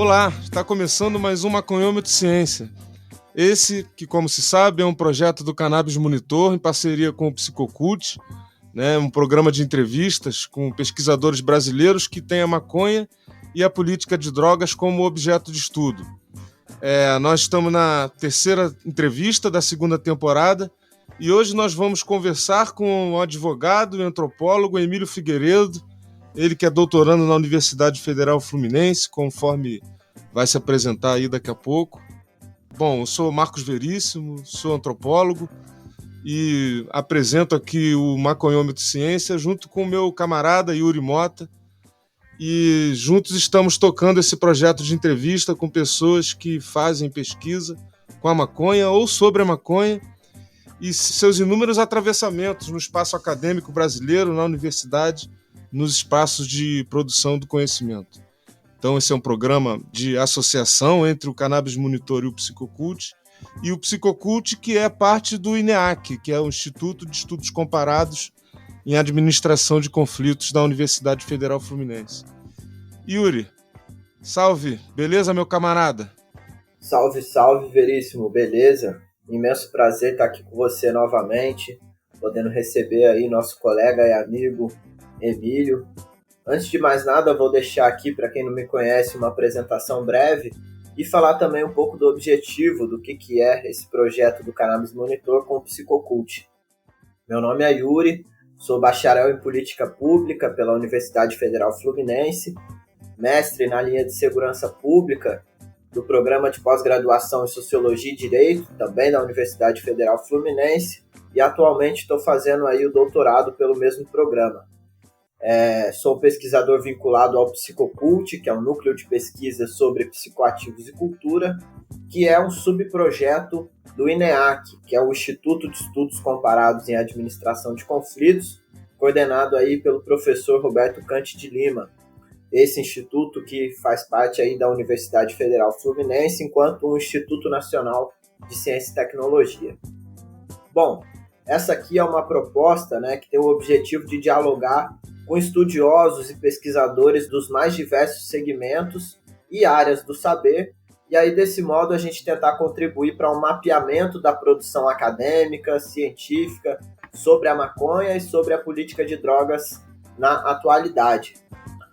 Olá, está começando mais um Maconhômetro Ciência. Esse, que como se sabe, é um projeto do Cannabis Monitor em parceria com o Psicocult, né, um programa de entrevistas com pesquisadores brasileiros que têm a maconha e a política de drogas como objeto de estudo. Nós estamos na terceira entrevista da segunda temporada e hoje nós vamos conversar com o advogado e antropólogo Emílio Figueiredo, ele que é doutorando na Universidade Federal Fluminense, conforme vai se apresentar aí daqui a pouco. Bom, eu sou Marcos Veríssimo, sou antropólogo e apresento aqui o Maconhômetro Ciência junto com o meu camarada Yuri Mota, e juntos estamos tocando esse projeto de entrevista com pessoas que fazem pesquisa com a maconha ou sobre a maconha e seus inúmeros atravessamentos no espaço acadêmico brasileiro, na universidade, nos espaços de produção do conhecimento. Então esse é um programa de associação entre o Cannabis Monitor e o Psicocult, e o Psicocult que é parte do INEAC, que é o Instituto de Estudos Comparados em Administração de Conflitos da Universidade Federal Fluminense. Yuri, salve, beleza, meu camarada? Salve, salve, Veríssimo, beleza? Imenso prazer estar aqui com você novamente, podendo receber aí nosso colega e amigo Emílio. Antes de mais nada, vou deixar aqui, para quem não me conhece, uma apresentação breve e falar também um pouco do objetivo, do que é esse projeto do Cannabis Monitor com o Psicocult. Meu nome é Yuri, sou bacharel em Política Pública pela Universidade Federal Fluminense, mestre na linha de Segurança Pública do Programa de Pós-Graduação em Sociologia e Direito, também da Universidade Federal Fluminense, e atualmente estou fazendo aí o doutorado pelo mesmo programa. Sou pesquisador vinculado ao Psicocult, que é um núcleo de pesquisa sobre psicoativos e cultura, que é um subprojeto do INEAC, que é o Instituto de Estudos Comparados em Administração de Conflitos, coordenado aí pelo professor Roberto Cante de Lima. Esse instituto que faz parte aí da Universidade Federal Fluminense, enquanto um Instituto Nacional de Ciência e Tecnologia. Bom, essa aqui é uma proposta, né, que tem o objetivo de dialogar com estudiosos e pesquisadores dos mais diversos segmentos e áreas do saber, e aí desse modo a gente tentar contribuir para um mapeamento da produção acadêmica, científica, sobre a maconha e sobre a política de drogas na atualidade.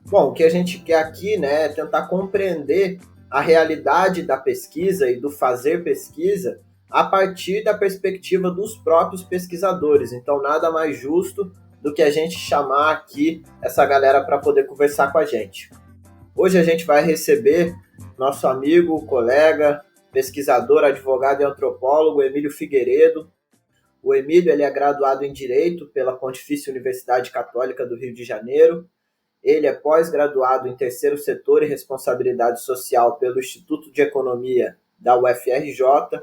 Bom, o que a gente quer aqui, né, é tentar compreender a realidade da pesquisa e do fazer pesquisa a partir da perspectiva dos próprios pesquisadores. Então, nada mais justo do que a gente chamar aqui essa galera para poder conversar com a gente. Hoje a gente vai receber nosso amigo, colega, pesquisador, advogado e antropólogo Emílio Figueiredo. O Emílio ele é graduado em Direito pela Pontifícia Universidade Católica do Rio de Janeiro. Ele é pós-graduado em Terceiro Setor e Responsabilidade Social pelo Instituto de Economia da UFRJ,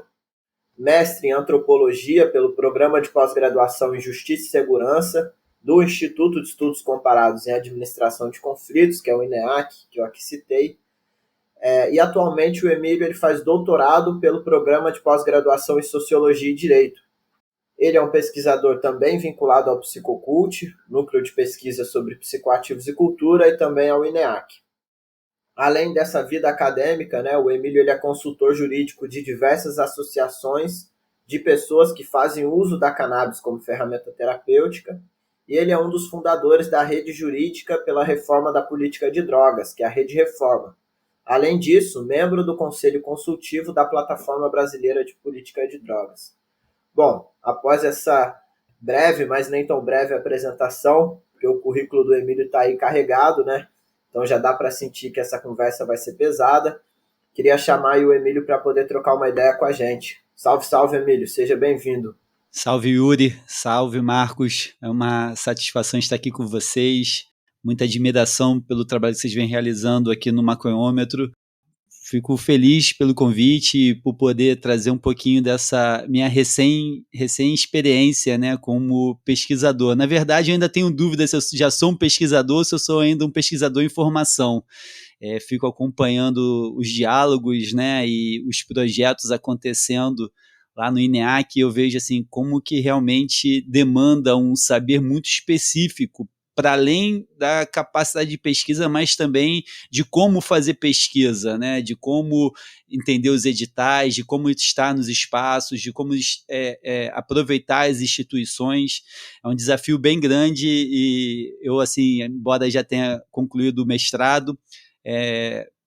mestre em Antropologia pelo Programa de Pós-Graduação em Justiça e Segurança do Instituto de Estudos Comparados em Administração de Conflitos, que é o INEAC, que eu aqui citei. E atualmente o Emílio ele faz doutorado pelo Programa de Pós-Graduação em Sociologia e Direito. Ele é um pesquisador também vinculado ao Psicocult, núcleo de pesquisa sobre psicoativos e cultura, e também ao INEAC. Além dessa vida acadêmica, né, o Emílio ele é consultor jurídico de diversas associações de pessoas que fazem uso da cannabis como ferramenta terapêutica, e ele é um dos fundadores da Rede Jurídica pela Reforma da Política de Drogas, que é a Rede Reforma. Além disso, membro do Conselho Consultivo da Plataforma Brasileira de Política de Drogas. Bom, após essa breve, mas nem tão breve apresentação, porque o currículo do Emílio está aí carregado, né? Então já dá para sentir que essa conversa vai ser pesada. Queria chamar aí o Emílio para poder trocar uma ideia com a gente. Salve, salve, Emílio. Seja bem-vindo. Salve, Yuri. Salve, Marcos. É uma satisfação estar aqui com vocês. Muita admiração pelo trabalho que vocês vêm realizando aqui no Maconhômetro. Fico feliz pelo convite e por poder trazer um pouquinho dessa minha recém-experiência, né, como pesquisador. Na verdade, eu ainda tenho dúvida se eu já sou um pesquisador ou se eu sou ainda um pesquisador em formação. Fico acompanhando os diálogos, né, e os projetos acontecendo lá no INEAC, e eu vejo assim, como que realmente demanda um saber muito específico para além da capacidade de pesquisa, mas também de como fazer pesquisa, né? De como entender os editais, de como estar nos espaços, de como aproveitar as instituições. É um desafio bem grande e eu, assim, embora já tenha concluído o mestrado,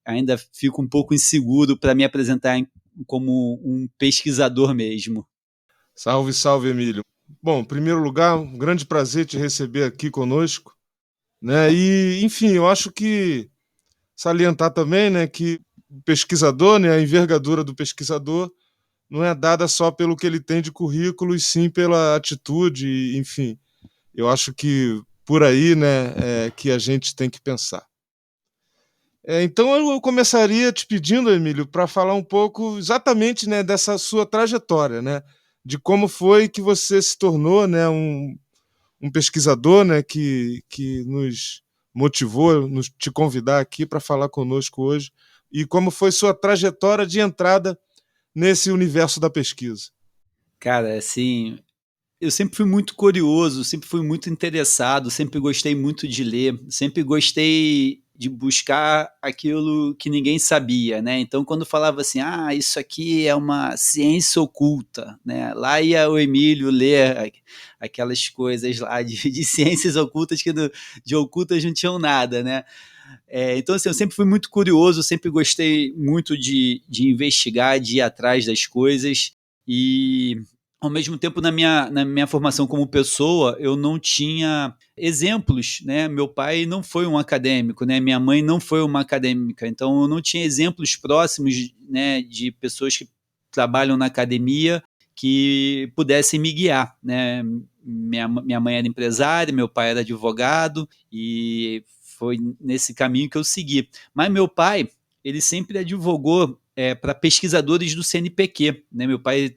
ainda fico um pouco inseguro para me apresentar como um pesquisador mesmo. Salve, salve, Emílio. Bom, em primeiro lugar, um grande prazer te receber aqui conosco, né? E, enfim, eu acho que salientar também, né, que o pesquisador, né, a envergadura do pesquisador não é dada só pelo que ele tem de currículo, e sim pela atitude, enfim. Eu acho que por aí, né, que a gente tem que pensar. Então eu começaria te pedindo, Emílio, para falar um pouco exatamente, né, dessa sua trajetória, né, de como foi que você se tornou, né, um pesquisador, né, que nos motivou, te convidar aqui para falar conosco hoje, e como foi sua trajetória de entrada nesse universo da pesquisa. Cara, assim, eu sempre fui muito curioso, sempre fui muito interessado, sempre gostei muito de ler, sempre gostei de buscar aquilo que ninguém sabia, né? Então, quando falava assim, isso aqui é uma ciência oculta, né? Lá ia o Emílio ler aquelas coisas lá de ciências ocultas que de ocultas não tinham nada, né? Então, assim, eu sempre fui muito curioso, sempre gostei muito de investigar, de ir atrás das coisas e ao mesmo tempo, na minha formação como pessoa, eu não tinha exemplos, né? Meu pai não foi um acadêmico, né? Minha mãe não foi uma acadêmica, então eu não tinha exemplos próximos, né, de pessoas que trabalham na academia que pudessem me guiar, né? Minha mãe era empresária, meu pai era advogado e foi nesse caminho que eu segui. Mas meu pai, ele sempre advogou para pesquisadores do CNPq. Né? Meu pai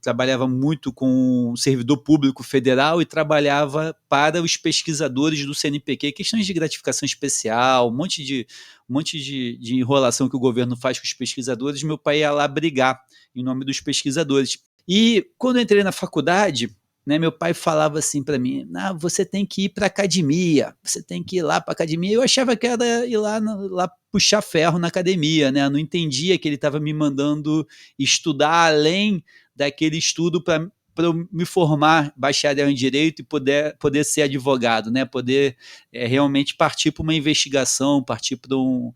trabalhava muito com o servidor público federal e trabalhava para os pesquisadores do CNPq, questões de gratificação especial, um monte de enrolação que o governo faz com os pesquisadores. Meu pai ia lá brigar em nome dos pesquisadores. E quando eu entrei na faculdade, né, meu pai falava assim para mim, você tem que ir para a academia, você tem que ir lá para a academia. Eu achava que era ir lá puxar ferro na academia, né? Eu não entendia que ele estava me mandando estudar além daquele estudo para eu me formar bacharel em Direito e poder ser advogado, né? Poder realmente partir para uma investigação, partir para um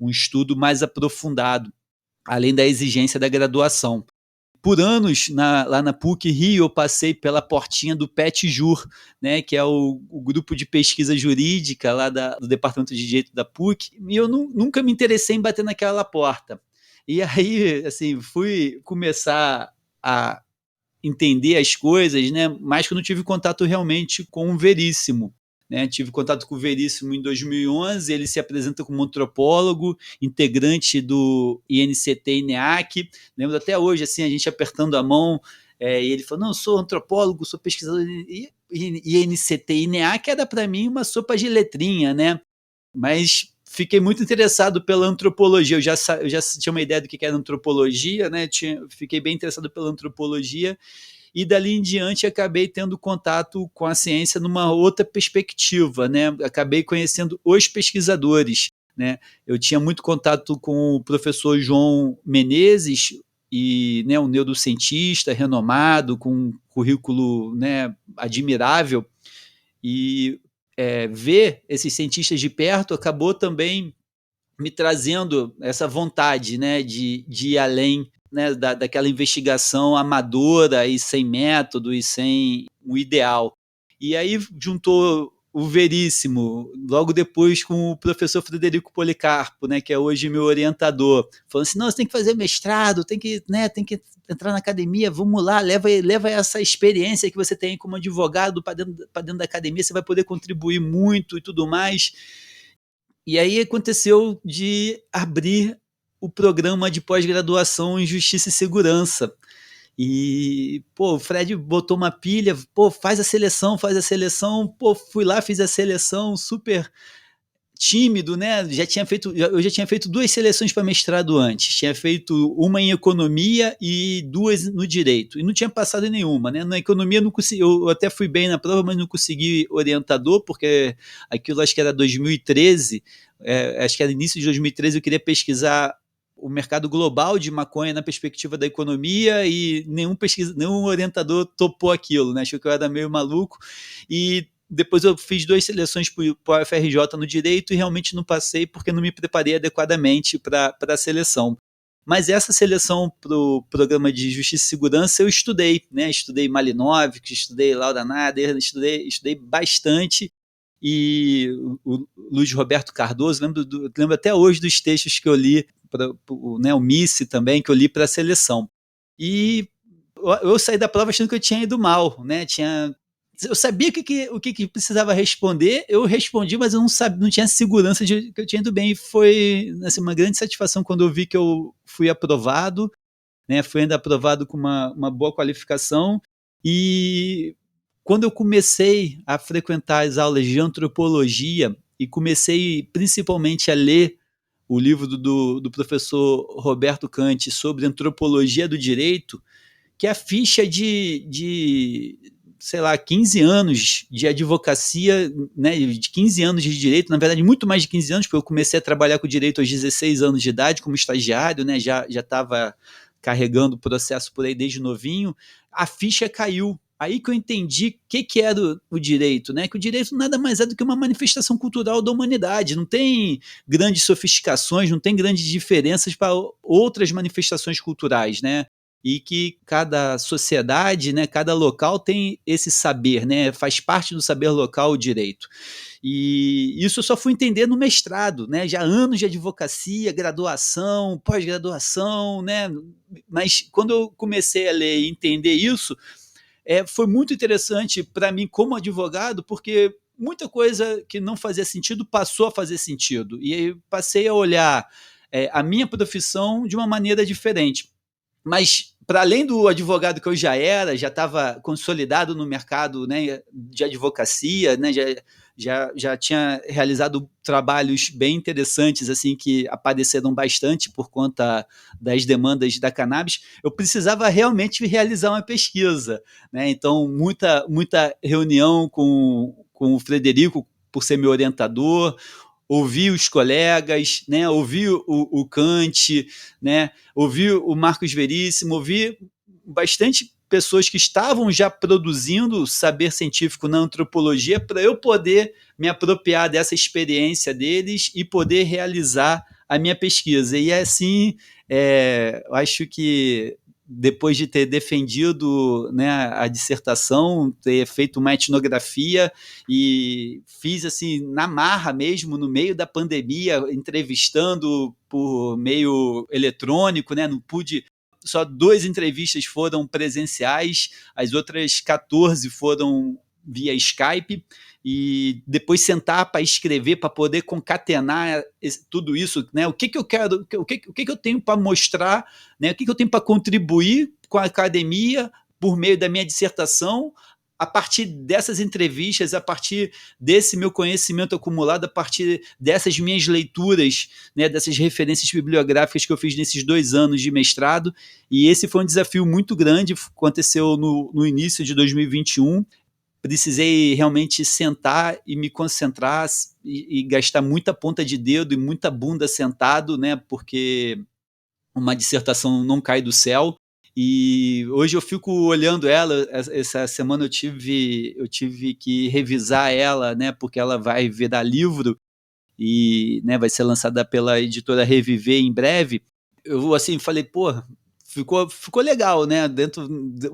estudo mais aprofundado, além da exigência da graduação. Por anos, lá na PUC-Rio, eu passei pela portinha do PETJUR, né, que é o grupo de pesquisa jurídica lá do Departamento de Direito da PUC, e eu nunca me interessei em bater naquela porta. E aí, assim, fui começar a entender as coisas, né, mas quando tive contato realmente com o Veríssimo. Né, tive contato com o Veríssimo em 2011, ele se apresenta como antropólogo, integrante do INCT-INEAC, lembro até hoje, assim, a gente apertando a mão, e ele falou, não, eu sou antropólogo, sou pesquisador, e INCT-INEAC era para mim uma sopa de letrinha, né, mas fiquei muito interessado pela antropologia, eu já tinha uma ideia do que era antropologia, né, fiquei bem interessado pela antropologia, e dali em diante acabei tendo contato com a ciência numa outra perspectiva, né? Acabei conhecendo os pesquisadores, né? Eu tinha muito contato com o professor João Menezes, e, né, um neurocientista renomado, com um currículo, né, admirável, e ver esses cientistas de perto acabou também me trazendo essa vontade, né, de ir além, né, daquela investigação amadora e sem método e sem o ideal. E aí juntou o Veríssimo, logo depois com o professor Frederico Policarpo, né, que é hoje meu orientador, falando assim, não, você tem que fazer mestrado, tem que entrar na academia, vamos lá, leva essa experiência que você tem como advogado para dentro da academia, você vai poder contribuir muito e tudo mais. E aí aconteceu de abrir o programa de pós-graduação em Justiça e Segurança. E, o Fred botou uma pilha, faz a seleção, fui lá, fiz a seleção, super tímido, né? Eu já tinha feito 2 seleções para mestrado antes. Tinha feito uma em economia e 2 no direito. E não tinha passado em nenhuma, né? Na economia eu não consegui, eu até fui bem na prova, mas não consegui orientador, porque aquilo acho que era 2013, acho que era início de 2013, eu queria pesquisar o mercado global de maconha na perspectiva da economia e nenhum orientador topou aquilo, né? Achou que eu era meio maluco. E depois eu fiz 2 seleções para o UFRJ no direito e realmente não passei porque não me preparei adequadamente para a seleção. Mas essa seleção para o programa de Justiça e Segurança eu estudei, né? Estudei Malinowski, estudei Laura Nader, estudei bastante. E o Luiz Roberto Cardoso, lembro até hoje dos textos que eu li, né, o Missi também, que eu li para a seleção. E eu saí da prova achando que eu tinha ido mal, né? Eu sabia o que precisava responder, eu respondi, mas eu não tinha segurança de que eu tinha ido bem. E foi assim, uma grande satisfação quando eu vi que eu fui aprovado, né? Fui ainda aprovado com uma boa qualificação. E quando eu comecei a frequentar as aulas de antropologia e comecei principalmente a ler o livro do professor Roberto Canti sobre antropologia do direito, que a ficha sei lá, 15 anos de advocacia, né, de 15 anos de direito, na verdade muito mais de 15 anos, porque eu comecei a trabalhar com direito aos 16 anos de idade como estagiário, né, já estava carregando o processo por aí desde novinho, a ficha caiu. Aí que eu entendi o que era o direito, né? Que o direito nada mais é do que uma manifestação cultural da humanidade, não tem grandes sofisticações, não tem grandes diferenças para outras manifestações culturais, né? E que cada sociedade, né, cada local tem esse saber, né? Faz parte do saber local o direito. E isso eu só fui entender no mestrado, né? Já anos de advocacia, graduação, pós-graduação, né? Mas quando eu comecei a ler e entender isso, foi muito interessante para mim como advogado, porque muita coisa que não fazia sentido passou a fazer sentido. E aí passei a olhar a minha profissão de uma maneira diferente. Mas, para além do advogado que eu já estava consolidado no mercado, né, de advocacia, né, já tinha realizado trabalhos bem interessantes, assim, que apareceram bastante por conta das demandas da cannabis, eu precisava realmente realizar uma pesquisa, né? Então, muita reunião com o Frederico, por ser meu orientador, ouvir os colegas, né, ouvir o Kant, né, ouvir o Marcos Veríssimo, ouvir bastante pessoas que estavam já produzindo saber científico na antropologia para eu poder me apropriar dessa experiência deles e poder realizar a minha pesquisa. E assim, eu acho que depois de ter defendido, né, a dissertação, ter feito uma etnografia e fiz assim na marra mesmo, no meio da pandemia, entrevistando por meio eletrônico, né, não pude, só 2 entrevistas foram presenciais, as outras 14 foram via Skype, e depois sentar para escrever, para poder concatenar tudo isso, né? O que eu quero, o que eu tenho para mostrar, né? O que eu tenho para contribuir com a academia por meio da minha dissertação, a partir dessas entrevistas, a partir desse meu conhecimento acumulado, a partir dessas minhas leituras, né, dessas referências bibliográficas que eu fiz nesses 2 anos de mestrado. E esse foi um desafio muito grande, aconteceu no início de 2021. Precisei realmente sentar e me concentrar e gastar muita ponta de dedo e muita bunda sentado, né, porque uma dissertação não cai do céu. E hoje eu fico olhando ela. Essa semana eu tive que revisar ela, né, porque ela vai virar livro e, né, vai ser lançada pela editora Reviver em breve. Eu assim falei, pô, ficou legal, né?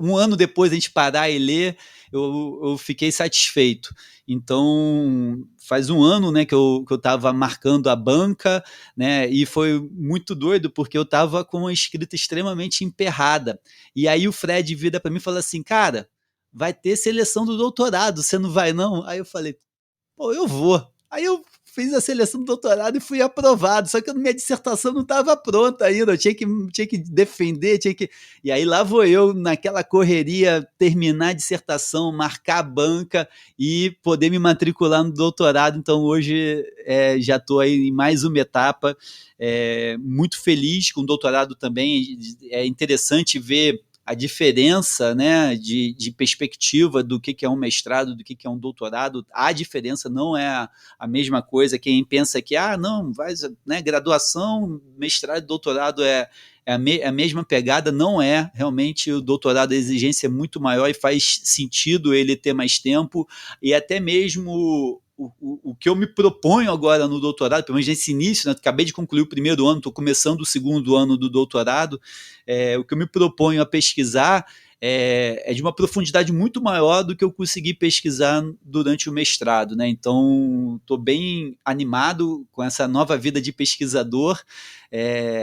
Um ano depois a gente parar e ler, eu fiquei satisfeito. Então, faz um ano, né, que eu estava marcando a banca, né, e foi muito doido, porque eu estava com uma escrita extremamente emperrada. E aí o Fred vira para mim e fala assim, cara, vai ter seleção do doutorado, você não vai não? Aí eu falei, pô, eu vou. Aí eu fiz a seleção do doutorado e fui aprovado, só que a minha dissertação não estava pronta ainda, eu tinha que defender, e aí lá vou eu, naquela correria, terminar a dissertação, marcar a banca e poder me matricular no doutorado. Então hoje já estou aí em mais uma etapa, muito feliz com o doutorado também. É interessante ver a diferença, né, de perspectiva do que é um mestrado, do que é um doutorado. A diferença não é a mesma coisa. Quem pensa que, não, vai, né, graduação, mestrado e doutorado é a mesma pegada, não é. Realmente o doutorado, a exigência é muito maior e faz sentido ele ter mais tempo, e até mesmo o que eu me proponho agora no doutorado, pelo menos nesse início, né, acabei de concluir o primeiro ano, estou começando o segundo ano do doutorado, o que eu me proponho a pesquisar é de uma profundidade muito maior do que eu consegui pesquisar durante o mestrado, né? Então, estou bem animado com essa nova vida de pesquisador.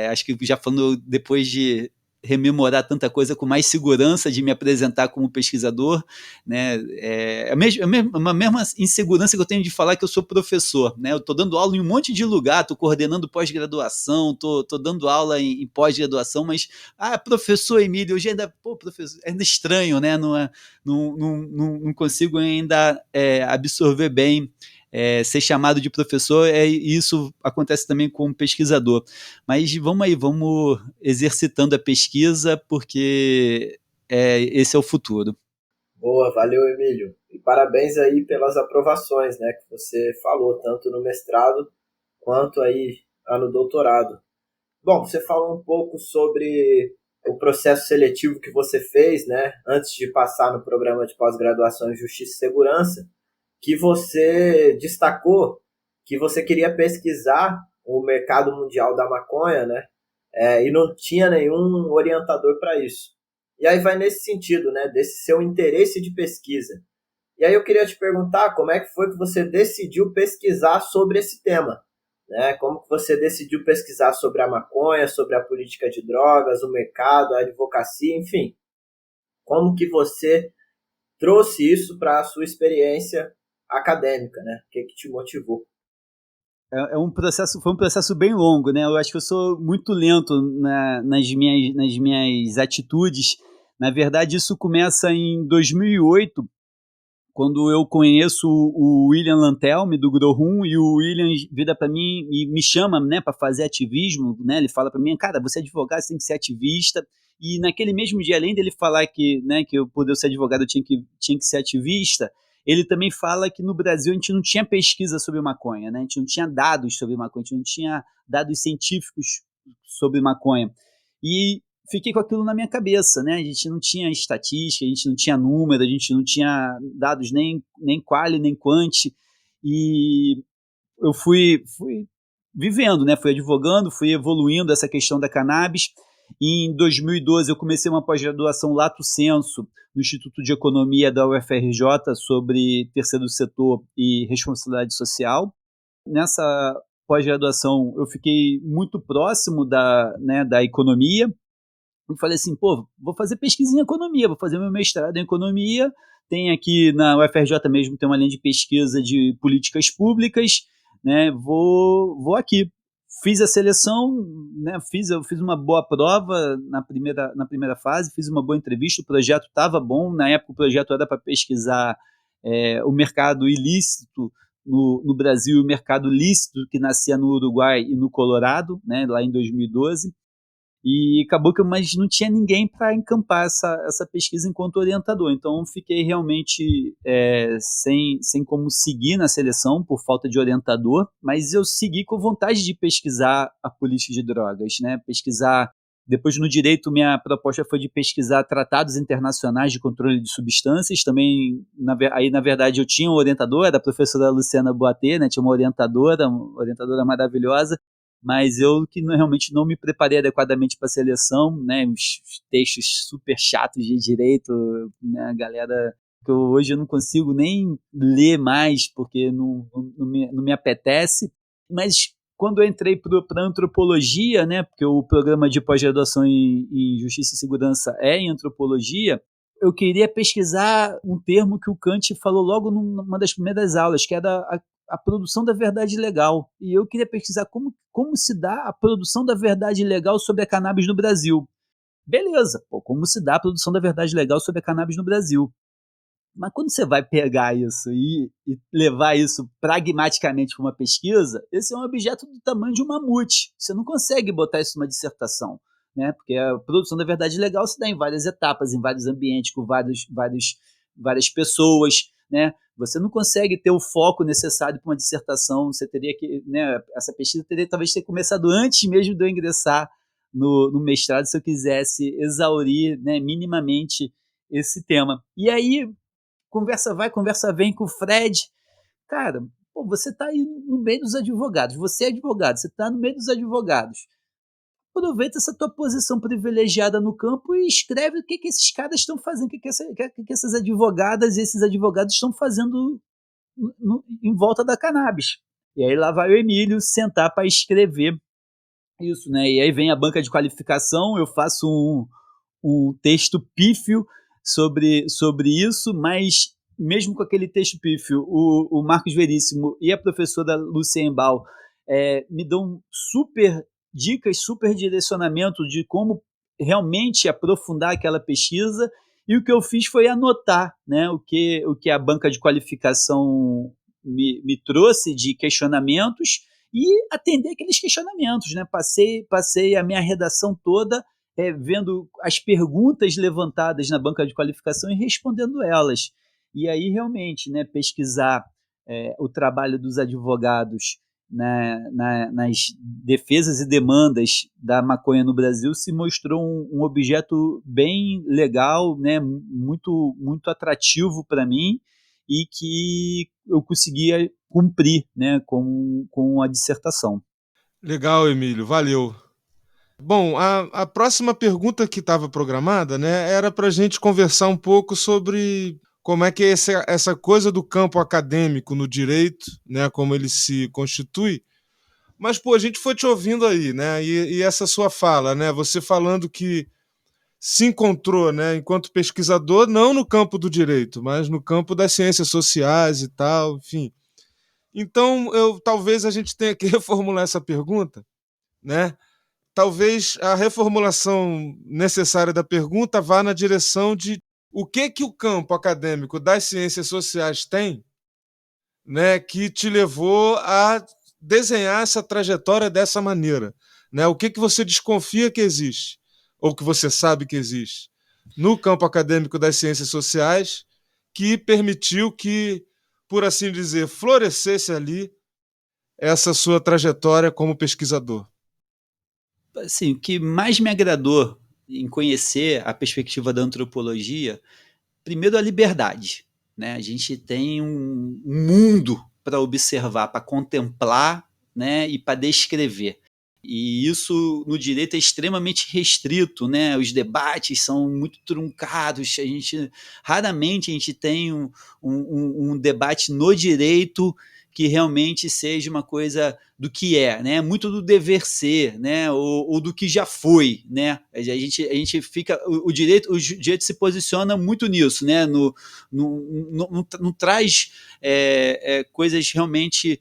Acho que já falando, depois de rememorar tanta coisa, com mais segurança de me apresentar como pesquisador, né? A mesma insegurança que eu tenho de falar que eu sou professor, né? Eu estou dando aula em um monte de lugar, estou coordenando pós-graduação, estou dando aula em pós-graduação, mas professor Emílio, hoje ainda, professor, ainda estranho, né? Não consigo ainda absorver bem ser chamado de professor, e isso acontece também com pesquisador. Mas vamos exercitando a pesquisa, porque esse é o futuro. Boa, valeu, Emílio. E parabéns aí pelas aprovações, né, que você falou, tanto no mestrado quanto aí no doutorado. Bom, você falou um pouco sobre o processo seletivo que você fez, né, antes de passar no programa de pós-graduação em Justiça e Segurança, que você destacou que você queria pesquisar o mercado mundial da maconha, né, e não tinha nenhum orientador para isso. E aí vai nesse sentido, né, desse seu interesse de pesquisa. E aí eu queria te perguntar como é que foi que você decidiu pesquisar sobre esse tema, né? Como que você decidiu pesquisar sobre a maconha, sobre a política de drogas, o mercado, a advocacia, enfim. Como que você trouxe isso para a sua experiência acadêmica, né? O que te motivou? Foi um processo bem longo, né? Eu acho que eu sou muito lento nas minhas atitudes. Na verdade, isso começa em 2008, quando eu conheço o William Lantelme, do Grohum, e o William vira para mim e me chama, né, para fazer ativismo, né? Ele fala para mim, cara, você é advogado, você tem que ser ativista. E naquele mesmo dia, além dele falar que, né, que eu, por eu ser advogado, eu tinha que ser ativista, ele também fala que no Brasil a gente não tinha pesquisa sobre maconha, né? A gente não tinha dados sobre maconha, a gente não tinha dados científicos sobre maconha. E fiquei com aquilo na minha cabeça, né? A gente não tinha estatística, a gente não tinha número, a gente não tinha dados nem quali, nem quanti. E eu fui vivendo, né? Fui advogando, fui evoluindo essa questão da cannabis. E em 2012 eu comecei uma pós-graduação lato sensu no Instituto de Economia da UFRJ sobre terceiro setor e responsabilidade social. Nessa pós-graduação eu fiquei muito próximo da economia, e falei assim, vou fazer pesquisa em economia, vou fazer meu mestrado em economia, tem aqui na UFRJ mesmo, tem uma linha de pesquisa de políticas públicas, né, vou aqui. Fiz a seleção, né, eu fiz uma boa prova na primeira fase, fiz uma boa entrevista, o projeto estava bom, na época o projeto era para pesquisar o mercado ilícito no Brasil, o mercado lícito que nascia no Uruguai e no Colorado, né, lá em 2012, e acabou que mas não tinha ninguém para encampar essa pesquisa enquanto orientador. Então, fiquei realmente sem como seguir na seleção por falta de orientador, mas eu segui com vontade de pesquisar a política de drogas, né? Pesquisar. Depois, no direito, minha proposta foi de pesquisar tratados internacionais de controle de substâncias. Também, na verdade, eu tinha um orientador, era a professora Luciana Boatê, né? Tinha uma orientadora maravilhosa, mas eu que realmente não me preparei adequadamente para a seleção, né, os textos super chatos de direito, né, a galera que hoje eu não consigo nem ler mais, porque não me apetece, mas quando eu entrei para antropologia, né, porque o programa de pós-graduação em Justiça e Segurança é em antropologia, eu queria pesquisar um termo que o Kant falou logo numa das primeiras aulas, que era a produção da verdade legal. E eu queria pesquisar como se dá a produção da verdade legal sobre a cannabis no Brasil. Beleza, como se dá a produção da verdade legal sobre a cannabis no Brasil. Mas quando você vai pegar isso e levar isso pragmaticamente para uma pesquisa, esse é um objeto do tamanho de um mamute. Você não consegue botar isso numa dissertação, né? Porque a produção da verdade legal se dá em várias etapas, em vários ambientes, com várias pessoas, né? Você não consegue ter o foco necessário para uma dissertação. Você teria que, né? Essa pesquisa teria talvez ter começado antes mesmo de eu ingressar no mestrado, se eu quisesse exaurir, né, minimamente esse tema. E aí, conversa vai, conversa vem com o Fred. Cara, você está aí no meio dos advogados. Você é advogado, você está no meio dos advogados. Aproveita essa tua posição privilegiada no campo e escreve o que esses caras estão fazendo, o que essas advogadas e esses advogados estão fazendo em volta da cannabis. E aí lá vai o Emílio sentar para escrever isso, né? E aí vem a banca de qualificação, eu faço um texto pífio sobre isso, mas mesmo com aquele texto pífio, o Marcos Veríssimo e a professora Lucienbal me dão super dicas, super direcionamento de como realmente aprofundar aquela pesquisa, e o que eu fiz foi anotar, né, o que a banca de qualificação me trouxe de questionamentos e atender aqueles questionamentos, né? Passei a minha redação toda vendo as perguntas levantadas na banca de qualificação e respondendo elas. E aí, realmente, né, pesquisar o trabalho dos advogados nas defesas e demandas da maconha no Brasil se mostrou um objeto bem legal, né, muito, muito atrativo para mim, e que eu conseguia cumprir, né, com a dissertação. Legal, Emílio, valeu. Bom, a próxima pergunta que estava programada, né, era para a gente conversar um pouco sobre como é que é essa coisa do campo acadêmico no direito, né, como ele se constitui. Mas, a gente foi te ouvindo aí, né, e essa sua fala, né, você falando que se encontrou, né, enquanto pesquisador, não no campo do direito, mas no campo das ciências sociais e tal, enfim. Então, talvez a gente tenha que reformular essa pergunta, né? Talvez a reformulação necessária da pergunta vá na direção de o que o campo acadêmico das ciências sociais tem, né, que te levou a desenhar essa trajetória dessa maneira, né? O que você desconfia que existe, ou que você sabe que existe, no campo acadêmico das ciências sociais, que permitiu que, por assim dizer, florescesse ali essa sua trajetória como pesquisador? Assim, o que mais me agradou em conhecer a perspectiva da antropologia, primeiro a liberdade, né? A gente tem um mundo para observar, para contemplar, né, e para descrever. E isso no direito é extremamente restrito, né? Os debates são muito truncados. Raramente a gente tem um debate no direito que realmente seja uma coisa do que é, né? Muito do dever ser, né? Ou do que já foi, né? A gente fica, o direito se posiciona muito nisso, né? Não traz coisas realmente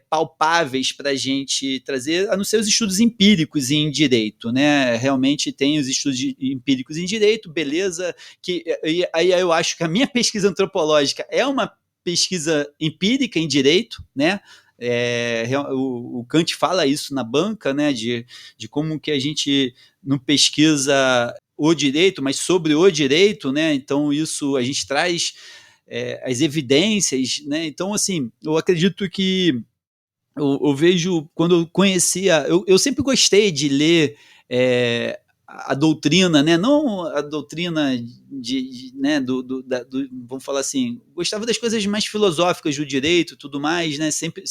palpáveis para a gente trazer, a não ser os estudos empíricos em direito, né? Realmente tem os estudos empíricos em direito, beleza? Aí eu acho que a minha pesquisa antropológica é uma pesquisa empírica em direito, né? O Kant fala isso na banca, né? De como que a gente não pesquisa o direito, mas sobre o direito, né? Então isso a gente traz as evidências, né? Então, assim, eu acredito que eu vejo, quando eu conhecia, eu sempre gostei de ler a doutrina, né? Não a doutrina né? Vamos falar assim, gostava das coisas mais filosóficas do direito, tudo mais, né? Sempre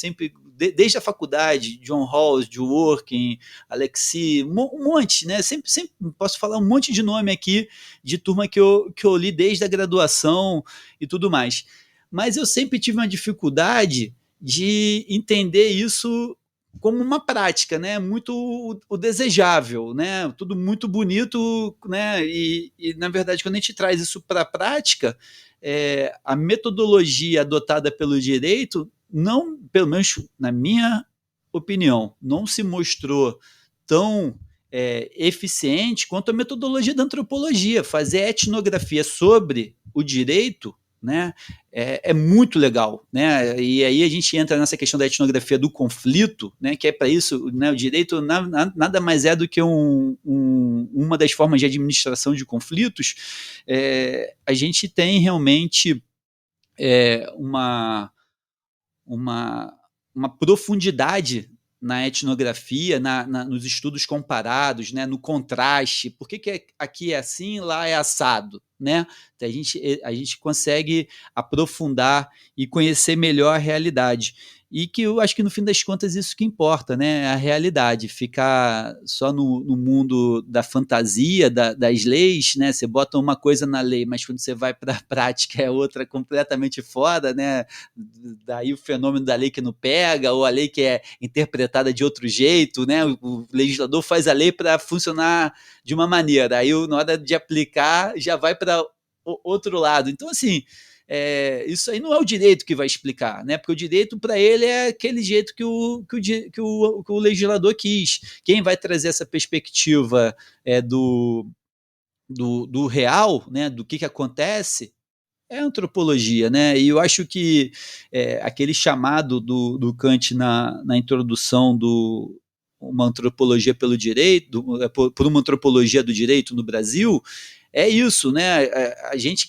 desde a faculdade, John Rawls, Dworkin, Alexis, um monte, né? Sempre posso falar um monte de nome aqui de turma que eu li desde a graduação e tudo mais. Mas eu sempre tive uma dificuldade de entender isso como uma prática, né? Muito o desejável, né? Tudo muito bonito, né? E na verdade, quando a gente traz isso para a prática, a metodologia adotada pelo direito não, pelo menos na minha opinião, não se mostrou tão eficiente quanto a metodologia da antropologia. Fazer etnografia sobre o direito, né, é muito legal, né? E aí a gente entra nessa questão da etnografia do conflito, né, que é para isso, né, o direito nada mais é do que uma das formas de administração de conflitos. A gente tem realmente uma profundidade na etnografia, nos estudos comparados, né, no contraste. Por que aqui é assim, lá é assado? Né? Então, a gente consegue aprofundar e conhecer melhor a realidade. E que eu acho que, no fim das contas, isso que importa, né? A realidade. Ficar só no mundo da fantasia, das leis, né? Você bota uma coisa na lei, mas quando você vai para a prática é outra completamente fora, né? Daí o fenômeno da lei que não pega, ou a lei que é interpretada de outro jeito, né? O legislador faz a lei para funcionar de uma maneira, aí na hora de aplicar já vai para outro lado. Então, assim, isso aí não é o direito que vai explicar, né? Porque o direito, para ele, é aquele jeito que o legislador quis. Quem vai trazer essa perspectiva do real, né? Do que acontece, é a antropologia, né? E eu acho que aquele chamado do Kant na introdução do uma antropologia pelo direito, por uma antropologia do direito no Brasil, é isso, né? A gente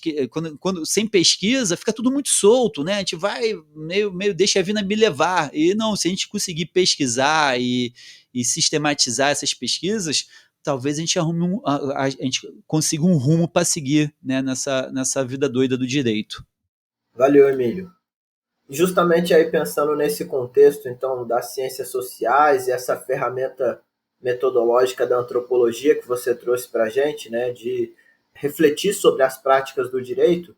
quando sem pesquisa fica tudo muito solto, né? A gente vai meio deixa a vida me levar. E não, se a gente conseguir pesquisar e sistematizar essas pesquisas, talvez a gente a gente consiga um rumo para seguir, né, nessa vida doida do direito. Valeu, Emílio. Justamente aí pensando nesse contexto, então, das ciências sociais e essa ferramenta metodológica da antropologia que você trouxe para a gente, né, de refletir sobre as práticas do direito,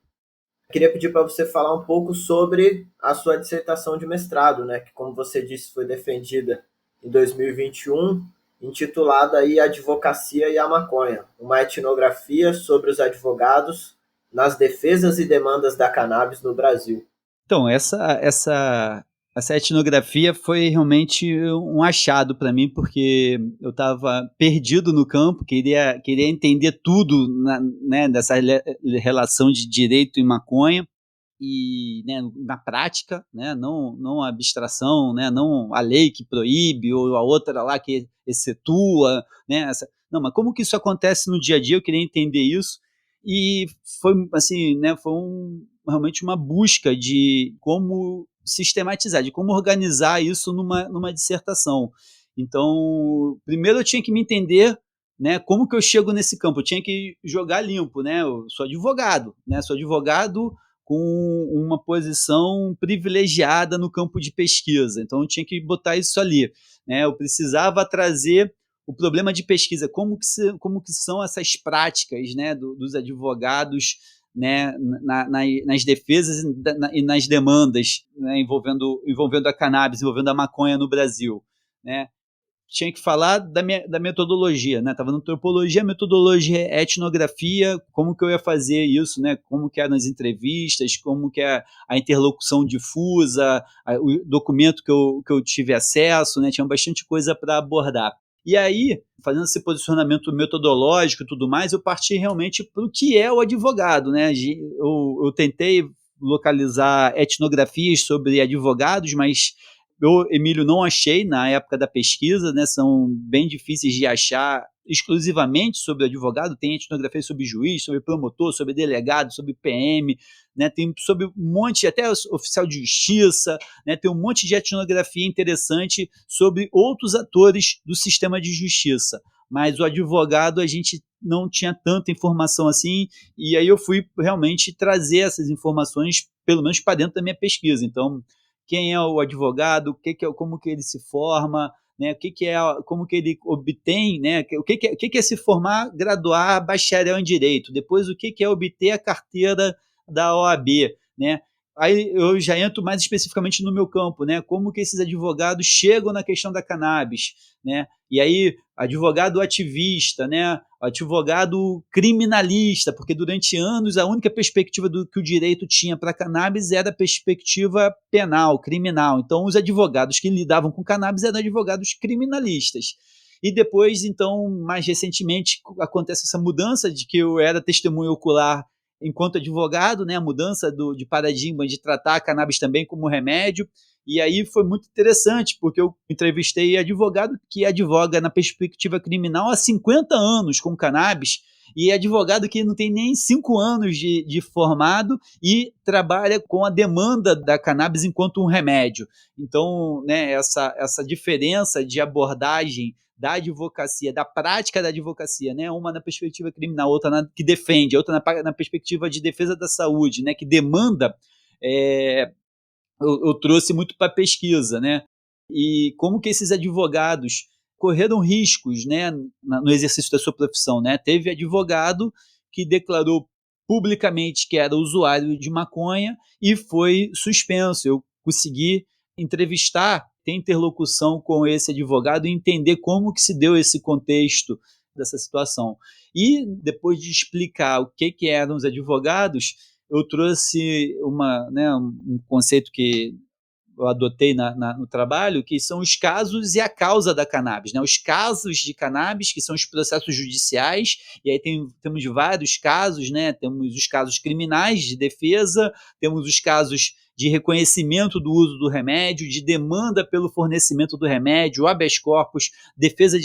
queria pedir para você falar um pouco sobre a sua dissertação de mestrado, né, que, como você disse, foi defendida em 2021, intitulada aí Advocacia e a Maconha, uma etnografia sobre os advogados nas defesas e demandas da cannabis no Brasil. Então, essa etnografia foi realmente um achado para mim, porque eu estava perdido no campo, queria entender tudo né, dessa relação de direito e maconha, e, né, na prática, né, não a abstração, né, não a lei que proíbe ou a outra lá que excetua, né, não, mas como que isso acontece no dia a dia? Eu queria entender isso, e foi assim, né, realmente uma busca de como sistematizar, de como organizar isso numa dissertação. Então, primeiro eu tinha que me entender, né, como que eu chego nesse campo. Eu tinha que jogar limpo, né? Eu sou advogado, né? Sou advogado com uma posição privilegiada no campo de pesquisa. Então, eu tinha que botar isso ali, né? Eu precisava trazer o problema de pesquisa, como que são essas práticas, né, dos advogados, né, nas defesas e nas demandas, né, envolvendo a cannabis, envolvendo a maconha no Brasil, né? Tinha que falar da metodologia, né? Estava na antropologia, metodologia, etnografia, como que eu ia fazer isso, né? Como que eram as entrevistas, como que é a interlocução difusa, o documento que eu tive acesso, né? Tinha bastante coisa para abordar. E aí, fazendo esse posicionamento metodológico e tudo mais, eu parti realmente para o que é o advogado, né? Eu tentei localizar etnografias sobre advogados, mas eu, Emílio, não achei na época da pesquisa, né? São bem difíceis de achar exclusivamente sobre advogado. Tem etnografia sobre juiz, sobre promotor, sobre delegado, sobre PM, né? Tem sobre um monte, até oficial de justiça, né? Tem um monte de etnografia interessante sobre outros atores do sistema de justiça. Mas o advogado a gente não tinha tanta informação assim, e aí eu fui realmente trazer essas informações, pelo menos para dentro da minha pesquisa. Então, quem é o advogado, como que ele se forma, né? Como que ele obtém, né? O que é se formar, graduar, bacharel em direito, depois o que é obter a carteira da OAB, né? aí eu já entro mais especificamente no meu campo, né? Como que esses advogados chegam na questão da cannabis, né? E aí, advogado ativista, né? Advogado criminalista, porque durante anos a única perspectiva que o direito tinha para a cannabis era a perspectiva penal, criminal. Então, os advogados que lidavam com cannabis eram advogados criminalistas. E depois, então, mais recentemente, acontece essa mudança de que eu era testemunha ocular enquanto advogado, né, a mudança de paradigma de tratar a cannabis também como remédio. E aí foi muito interessante, porque eu entrevistei advogado que advoga na perspectiva criminal há 50 anos com cannabis, e advogado que não tem nem 5 anos de formado e trabalha com a demanda da cannabis enquanto um remédio. Então, né, essa diferença de abordagem da advocacia, da prática da advocacia, né? Uma na perspectiva criminal, outra que defende, outra na perspectiva de defesa da saúde, né? Que demanda, eu trouxe muito para a pesquisa, né? E como que esses advogados correram riscos, né, no exercício da sua profissão, né? Teve advogado que declarou publicamente que era usuário de maconha e foi suspenso. Eu consegui entrevistar, ter interlocução com esse advogado e entender como que se deu esse contexto dessa situação. E depois de explicar o que eram os advogados, eu trouxe um conceito que eu adotei no trabalho, que são os casos e a causa da cannabis, né? Os casos de cannabis, que são os processos judiciais, e aí temos vários casos, né? Temos os casos criminais de defesa, temos os casos de reconhecimento do uso do remédio, de demanda pelo fornecimento do remédio, habeas corpus, defesa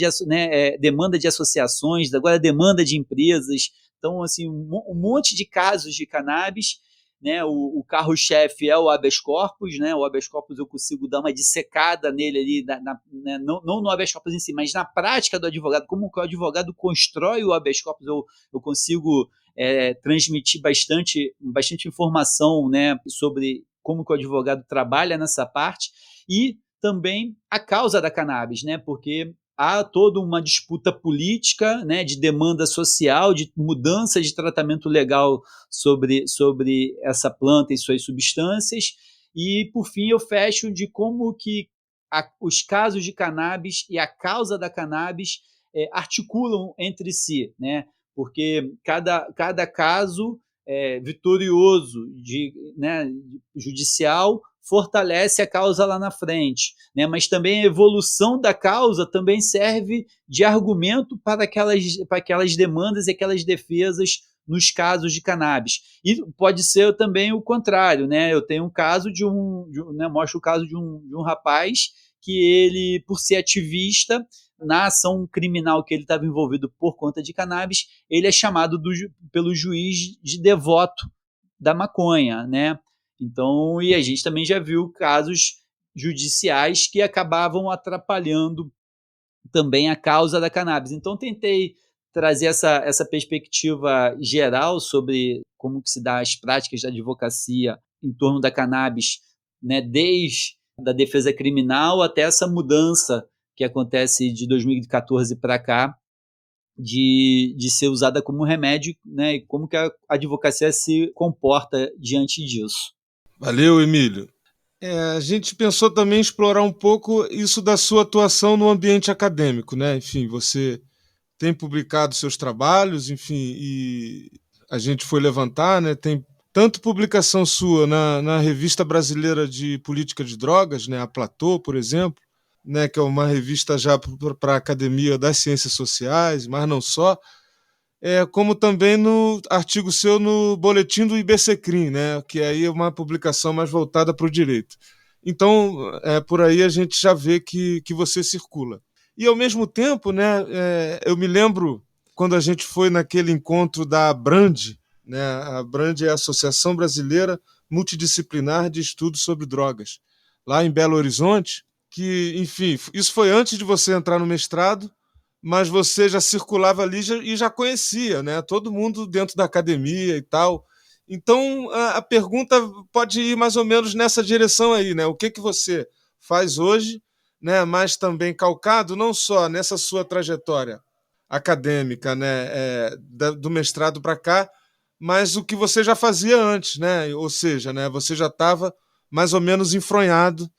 demanda de associações, agora demanda de empresas. Então, assim, um monte de casos de cannabis, né? O carro-chefe é o habeas corpus, né? O habeas corpus eu consigo dar uma dissecada nele ali, né? Não no habeas corpus em si, mas na prática do advogado, como que o advogado constrói o habeas corpus, eu consigo transmitir bastante informação, né? Sobre como que o advogado trabalha nessa parte, e também a causa da cannabis, né? Porque há toda uma disputa política, né, de demanda social, de mudança de tratamento legal sobre essa planta e suas substâncias. E, por fim, eu fecho de como que os casos de cannabis e a causa da cannabis articulam entre si, né? Porque cada caso vitorioso judicial fortalece a causa lá na frente, né? Mas também a evolução da causa também serve de argumento para aquelas demandas e aquelas defesas nos casos de cannabis. E pode ser também o contrário, né? Eu tenho um caso mostro o caso de um rapaz que ele, por ser ativista, na ação criminal que ele estava envolvido por conta de cannabis, ele é chamado pelo juiz de devoto da maconha, né? Então, e a gente também já viu casos judiciais que acabavam atrapalhando também a causa da cannabis. Então, tentei trazer essa perspectiva geral sobre como que se dá as práticas da advocacia em torno da cannabis, né, desde a defesa criminal até essa mudança que acontece de 2014 para cá, de ser usada como remédio, né, e como que a advocacia se comporta diante disso. Valeu, Emílio. A gente pensou também em explorar um pouco isso da sua atuação no ambiente acadêmico, né? Enfim, você tem publicado seus trabalhos, enfim, e a gente foi levantar, né? Tem tanto publicação sua na Revista Brasileira de Política de Drogas, né? A Platô, por exemplo, né? Que é uma revista já para a Academia das Ciências Sociais, mas não só, como também no artigo seu no Boletim do IBCCRIM, né? Que aí é uma publicação mais voltada para o direito. Então, por aí a gente já vê que você circula. E, ao mesmo tempo, né, eu me lembro quando a gente foi naquele encontro da ABRAND, né? A ABRAND é a Associação Brasileira Multidisciplinar de Estudos sobre Drogas, lá em Belo Horizonte, que, enfim, isso foi antes de você entrar no mestrado, mas você já circulava ali e já conhecia, né? Todo mundo dentro da academia e tal. Então, a pergunta pode ir mais ou menos nessa direção aí, né? O que você faz hoje, né? Mas também calcado não só nessa sua trajetória acadêmica, né? Do mestrado para cá, mas o que você já fazia antes, né? Ou seja, né, você já estava mais ou menos enfronhado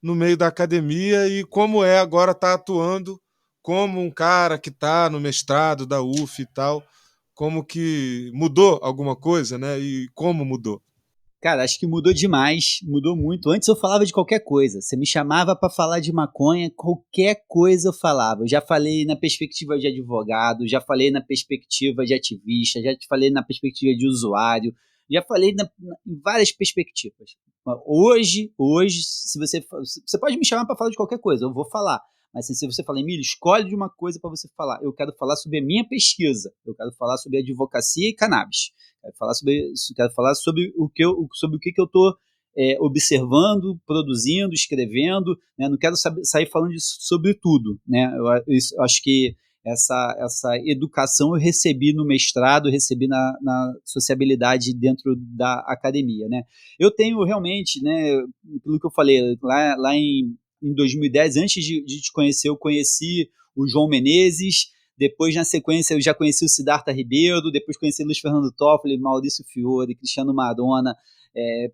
no meio da academia e como é agora estar atuando como um cara que está no mestrado da UF e tal, como que mudou alguma coisa, né? E como mudou? Cara, acho que mudou demais, mudou muito. Antes eu falava de qualquer coisa. Você me chamava para falar de maconha, qualquer coisa eu falava. Eu já falei na perspectiva de advogado, já falei na perspectiva de ativista, já te falei na perspectiva de usuário, já falei em várias perspectivas. Hoje, se você pode me chamar para falar de qualquer coisa, eu vou falar. Mas assim, se você fala, Emílio, escolhe de uma coisa para você falar. Eu quero falar sobre a minha pesquisa. Eu quero falar sobre advocacia e cannabis. Quero falar sobre o que eu estou observando, produzindo, escrevendo. Né? Não quero sair falando sobre tudo. Né? Eu acho que essa educação eu recebi no mestrado, recebi na sociabilidade dentro da academia. Né? Eu tenho realmente, né, pelo que eu falei, lá em 2010, antes de te conhecer, eu conheci o João Menezes. Depois, na sequência, eu já conheci o Siddhartha Ribeiro, depois conheci Luiz Fernando Toffoli, Maurício Fiore, Cristiano Marona,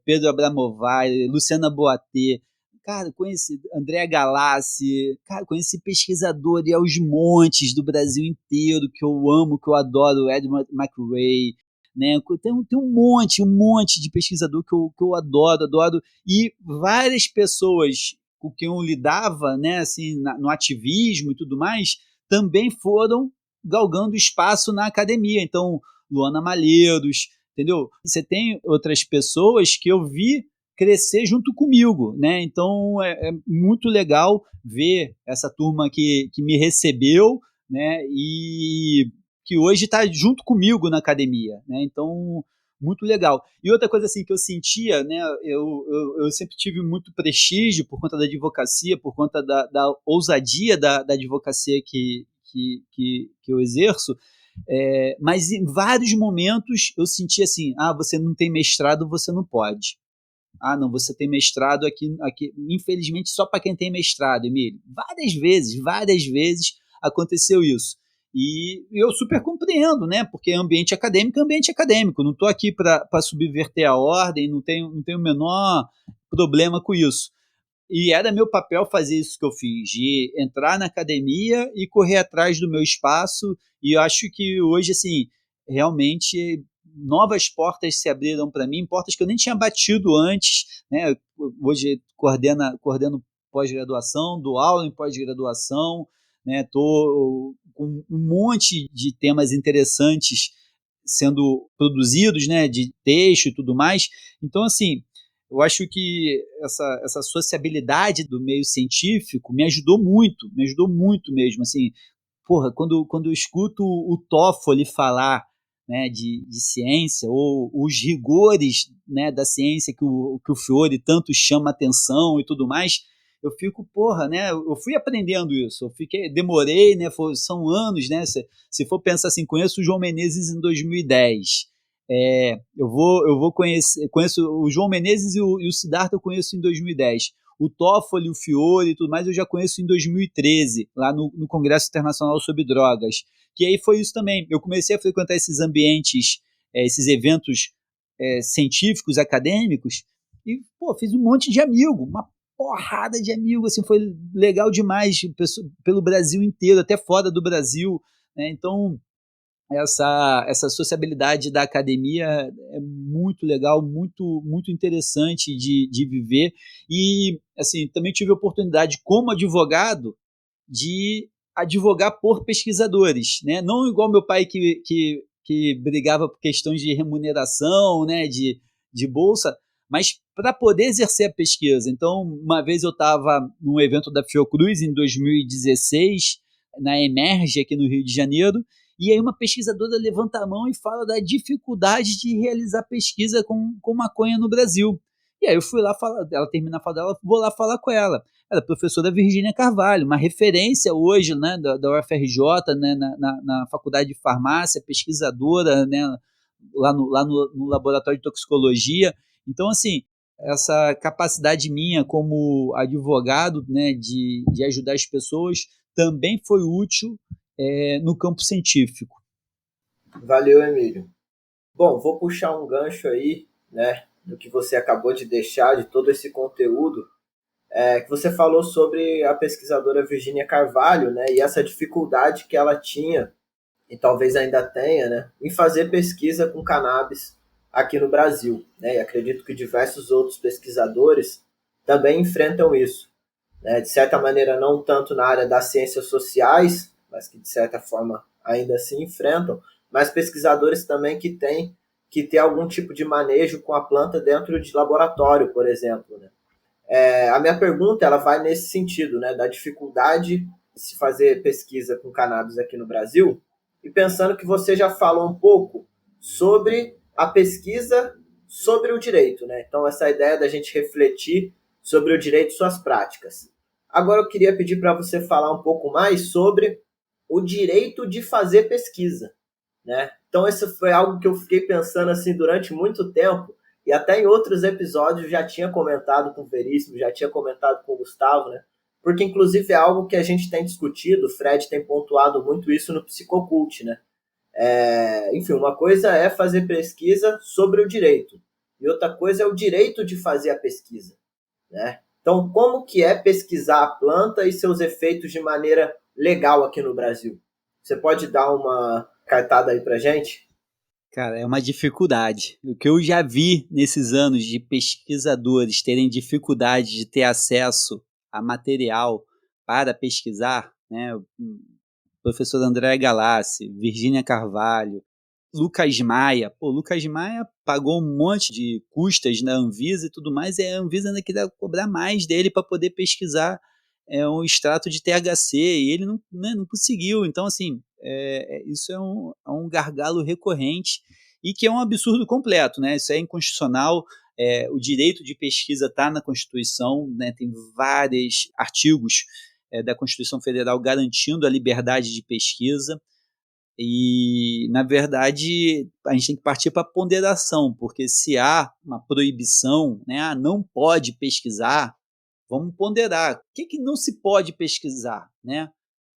Pedro Abramovay, Luciana Boatê. Cara, conheci André Galassi, cara, conheci pesquisadores aos montes do Brasil inteiro, que eu amo, que eu adoro, Edmund McRae, né? Tem um monte de pesquisador que eu adoro, e várias pessoas com quem eu lidava, né, assim, no ativismo e tudo mais, também foram galgando espaço na academia. Então, Luana Malheiros, entendeu? Você tem outras pessoas que eu vi crescer junto comigo, né? Então, é muito legal ver essa turma que me recebeu, né? E que hoje está junto comigo na academia, né? Então, muito legal. E outra coisa assim que eu sentia, né? Eu sempre tive muito prestígio por conta da advocacia, por conta da ousadia da advocacia que eu exerço. Mas em vários momentos eu sentia assim: você não tem mestrado, você não pode. Não, você tem mestrado aqui infelizmente só para quem tem mestrado, Emílio. Várias vezes aconteceu isso. E eu super compreendo, né? Porque ambiente acadêmico é ambiente acadêmico. Não estou aqui para subverter a ordem, não tenho o menor problema com isso. E era meu papel fazer isso que eu fiz, de entrar na academia e correr atrás do meu espaço. E eu acho que hoje, assim, realmente novas portas se abriram para mim, portas que eu nem tinha batido antes, né? Hoje coordeno pós-graduação, dou aula em pós-graduação, né? Tô com um monte de temas interessantes sendo produzidos, né? De texto e tudo mais. Então, assim, eu acho que essa sociabilidade do meio científico me ajudou muito mesmo. Assim, porra, quando eu escuto o Toffoli falar, né, de ciência, ou os rigores, né, da ciência que o Fiore tanto chama atenção e tudo mais, eu fico, porra, né, eu fui aprendendo isso, demorei, né, são anos, né, se for pensar assim, conheço o João Menezes em 2010, eu vou conheço o João Menezes e o Siddhartha eu conheço em 2010, o Toffoli, o Fiore e tudo mais eu já conheço em 2013, lá no Congresso Internacional sobre Drogas, que aí foi isso também. Eu comecei a frequentar esses ambientes, esses eventos científicos, acadêmicos, e, pô, fiz um monte de amigo, uma porrada de amigos, assim, foi legal demais, pelo Brasil inteiro, até fora do Brasil, né? Então, essa sociabilidade da academia é muito legal, muito interessante de viver. E, assim, também tive a oportunidade, como advogado, de advogar por pesquisadores, né? Não igual meu pai que brigava por questões de remuneração, né? De bolsa, mas para poder exercer a pesquisa. Então, uma vez eu estava num evento da Fiocruz, em 2016, na Emerge, aqui no Rio de Janeiro, e aí uma pesquisadora levanta a mão e fala da dificuldade de realizar pesquisa com maconha no Brasil. E aí eu fui lá falar, ela termina a fala dela, vou lá falar com ela. Ela é a professora Virgínia Carvalho, uma referência hoje, né, da UFRJ, né, na Faculdade de Farmácia, pesquisadora, né, lá no Laboratório de Toxicologia. Então, assim, essa capacidade minha como advogado, né, de ajudar as pessoas também foi útil no campo científico. Valeu, Emílio. Bom, vou puxar um gancho aí, né, do que você acabou de deixar, de todo esse conteúdo, que você falou sobre a pesquisadora Virginia Carvalho, né, e essa dificuldade que ela tinha, e talvez ainda tenha, né, em fazer pesquisa com cannabis aqui no Brasil, né, e acredito que diversos outros pesquisadores também enfrentam isso, né, de certa maneira não tanto na área das ciências sociais, mas que de certa forma ainda assim enfrentam, mas pesquisadores também que têm que ter algum tipo de manejo com a planta dentro de laboratório, por exemplo, né. A minha pergunta ela vai nesse sentido, né, da dificuldade de se fazer pesquisa com cannabis aqui no Brasil, e pensando que você já falou um pouco sobre a pesquisa sobre o direito, né? Então essa ideia da gente refletir sobre o direito e suas práticas. Agora eu queria pedir para você falar um pouco mais sobre o direito de fazer pesquisa, né? Então isso foi algo que eu fiquei pensando assim durante muito tempo, e até em outros episódios já tinha comentado com o Veríssimo, já tinha comentado com o Gustavo, né? Porque inclusive é algo que a gente tem discutido, o Fred tem pontuado muito isso no Psicocult, né? Enfim, uma coisa é fazer pesquisa sobre o direito, e outra coisa é o direito de fazer a pesquisa, né? Então, como que é pesquisar a planta e seus efeitos de maneira legal aqui no Brasil? Você pode dar uma cartada aí pra gente? Cara, é uma dificuldade. O que eu já vi nesses anos de pesquisadores terem dificuldade de ter acesso a material para pesquisar, né? O professor André Galassi, Virgínia Carvalho, Lucas Maia. Pô, Lucas Maia pagou um monte de custas na Anvisa e tudo mais, e a Anvisa ainda queria cobrar mais dele para poder pesquisar um extrato de THC, e ele não, né, não conseguiu. Então, assim, isso é um gargalo recorrente e que é um absurdo completo, né? Isso é inconstitucional. O direito de pesquisa está na Constituição, né? Tem vários artigos da Constituição Federal garantindo a liberdade de pesquisa. E, na verdade, a gente tem que partir para a ponderação, porque se há uma proibição, né, não pode pesquisar, vamos ponderar. O que não se pode pesquisar? Né?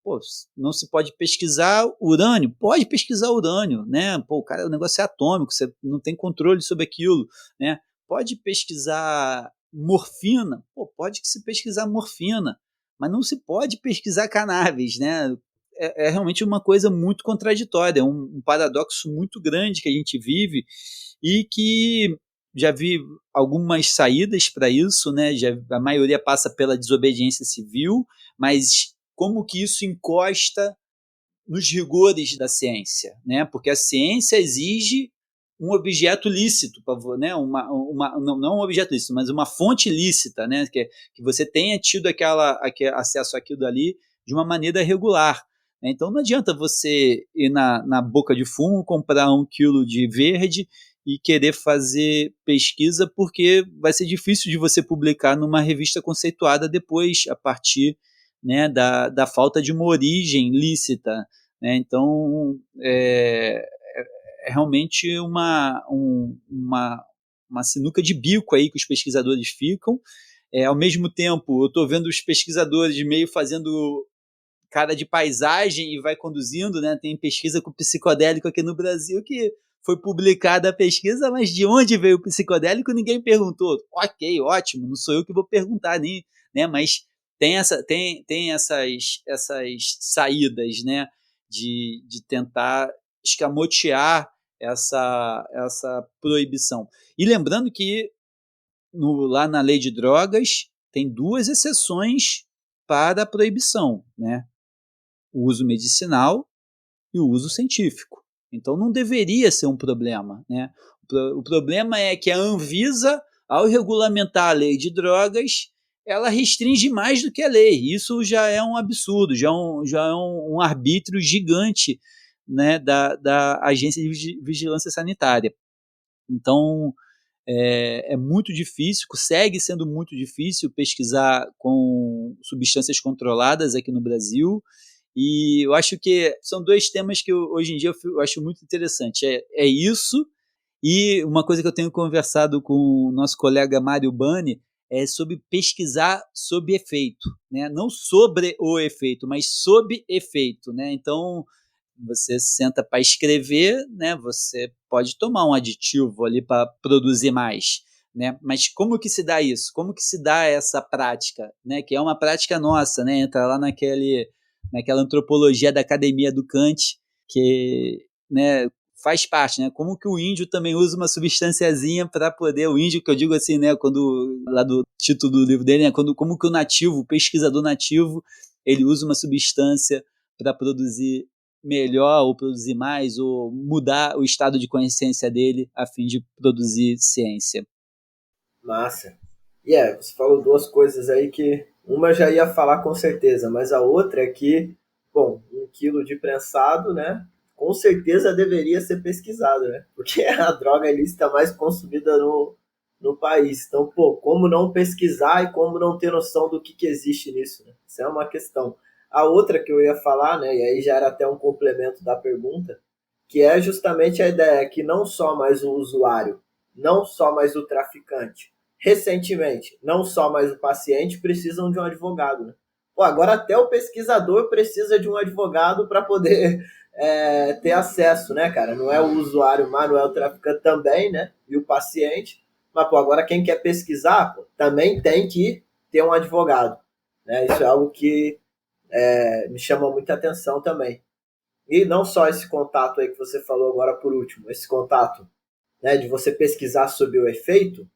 Pô, não se pode pesquisar urânio? Pode pesquisar urânio. Né? Pô, cara, o negócio é atômico, você não tem controle sobre aquilo. Né? Pode pesquisar morfina? Pô, pode se pesquisar morfina, mas não se pode pesquisar cannabis, né? É realmente uma coisa muito contraditória, um paradoxo muito grande que a gente vive e que já vi algumas saídas para isso, né? A maioria passa pela desobediência civil, mas como que isso encosta nos rigores da ciência, né? Porque a ciência exige um objeto lícito, né? Não um objeto lícito, mas uma fonte lícita, né? Que você tenha tido acesso àquilo ali de uma maneira regular. Então não adianta você ir na boca de fumo, comprar 1 quilo de verde e querer fazer pesquisa, porque vai ser difícil de você publicar numa revista conceituada depois, a partir, né, da falta de uma origem lícita. Né? Então, é realmente uma sinuca de bico aí que os pesquisadores ficam. Ao mesmo tempo, eu estou vendo os pesquisadores meio fazendo cara de paisagem e vai conduzindo, né? Tem pesquisa com psicodélico aqui no Brasil que foi publicada a pesquisa, mas de onde veio o psicodélico ninguém perguntou. Ok, ótimo, não sou eu que vou perguntar, nem, né? Mas tem essas saídas, né? De tentar escamotear essa proibição. E lembrando que lá na lei de drogas tem 2 exceções para a proibição, né? O uso medicinal e o uso científico. Então não deveria ser um problema, né? O problema é que a Anvisa, ao regulamentar a lei de drogas, ela restringe mais do que a lei. Isso já é um absurdo, já é um arbítrio gigante, né, da Agência de Vigilância Sanitária. Então é muito difícil, segue sendo muito difícil pesquisar com substâncias controladas aqui no Brasil. E eu acho que são 2 temas que hoje em dia eu acho muito interessante. É isso, e uma coisa que eu tenho conversado com o nosso colega Mário Bani é sobre pesquisar sob efeito, né? Não sobre o efeito, mas sob efeito, né? Então, você senta para escrever, né, você pode tomar um aditivo ali para produzir mais, né? Mas como que se dá isso? Como que se dá essa prática, né? Que é uma prática nossa, né? Entra lá naquela antropologia da academia do Kant, que, né, faz parte, né? Como que o índio também usa uma substânciazinha para poder, o índio que eu digo assim, né, quando lá do título do livro dele, né, como que o nativo, o pesquisador nativo, ele usa uma substância para produzir melhor ou produzir mais ou mudar o estado de consciência dele a fim de produzir ciência. Massa. E você falou duas coisas aí que uma eu já ia falar com certeza, mas a outra é que, bom, 1 quilo de prensado, né? Com certeza deveria ser pesquisado, né? Porque é a droga ilícita mais consumida no país. Então, pô, como não pesquisar e como não ter noção do que existe nisso, né? Isso é uma questão. A outra que eu ia falar, né? E aí já era até um complemento da pergunta, que é justamente a ideia que não só mais o usuário, não só mais o traficante, recentemente, não só mais o paciente precisam de um advogado, né? Pô, agora até o pesquisador precisa de um advogado para poder ter acesso, né, cara? Não é o usuário, mas não é o traficante também, né? E o paciente. Mas, pô, agora quem quer pesquisar, pô, também tem que ter um advogado, né? Isso é algo que me chama muita atenção também. E não só esse contato aí que você falou agora por último, esse contato, né, de você pesquisar sobre o efeito,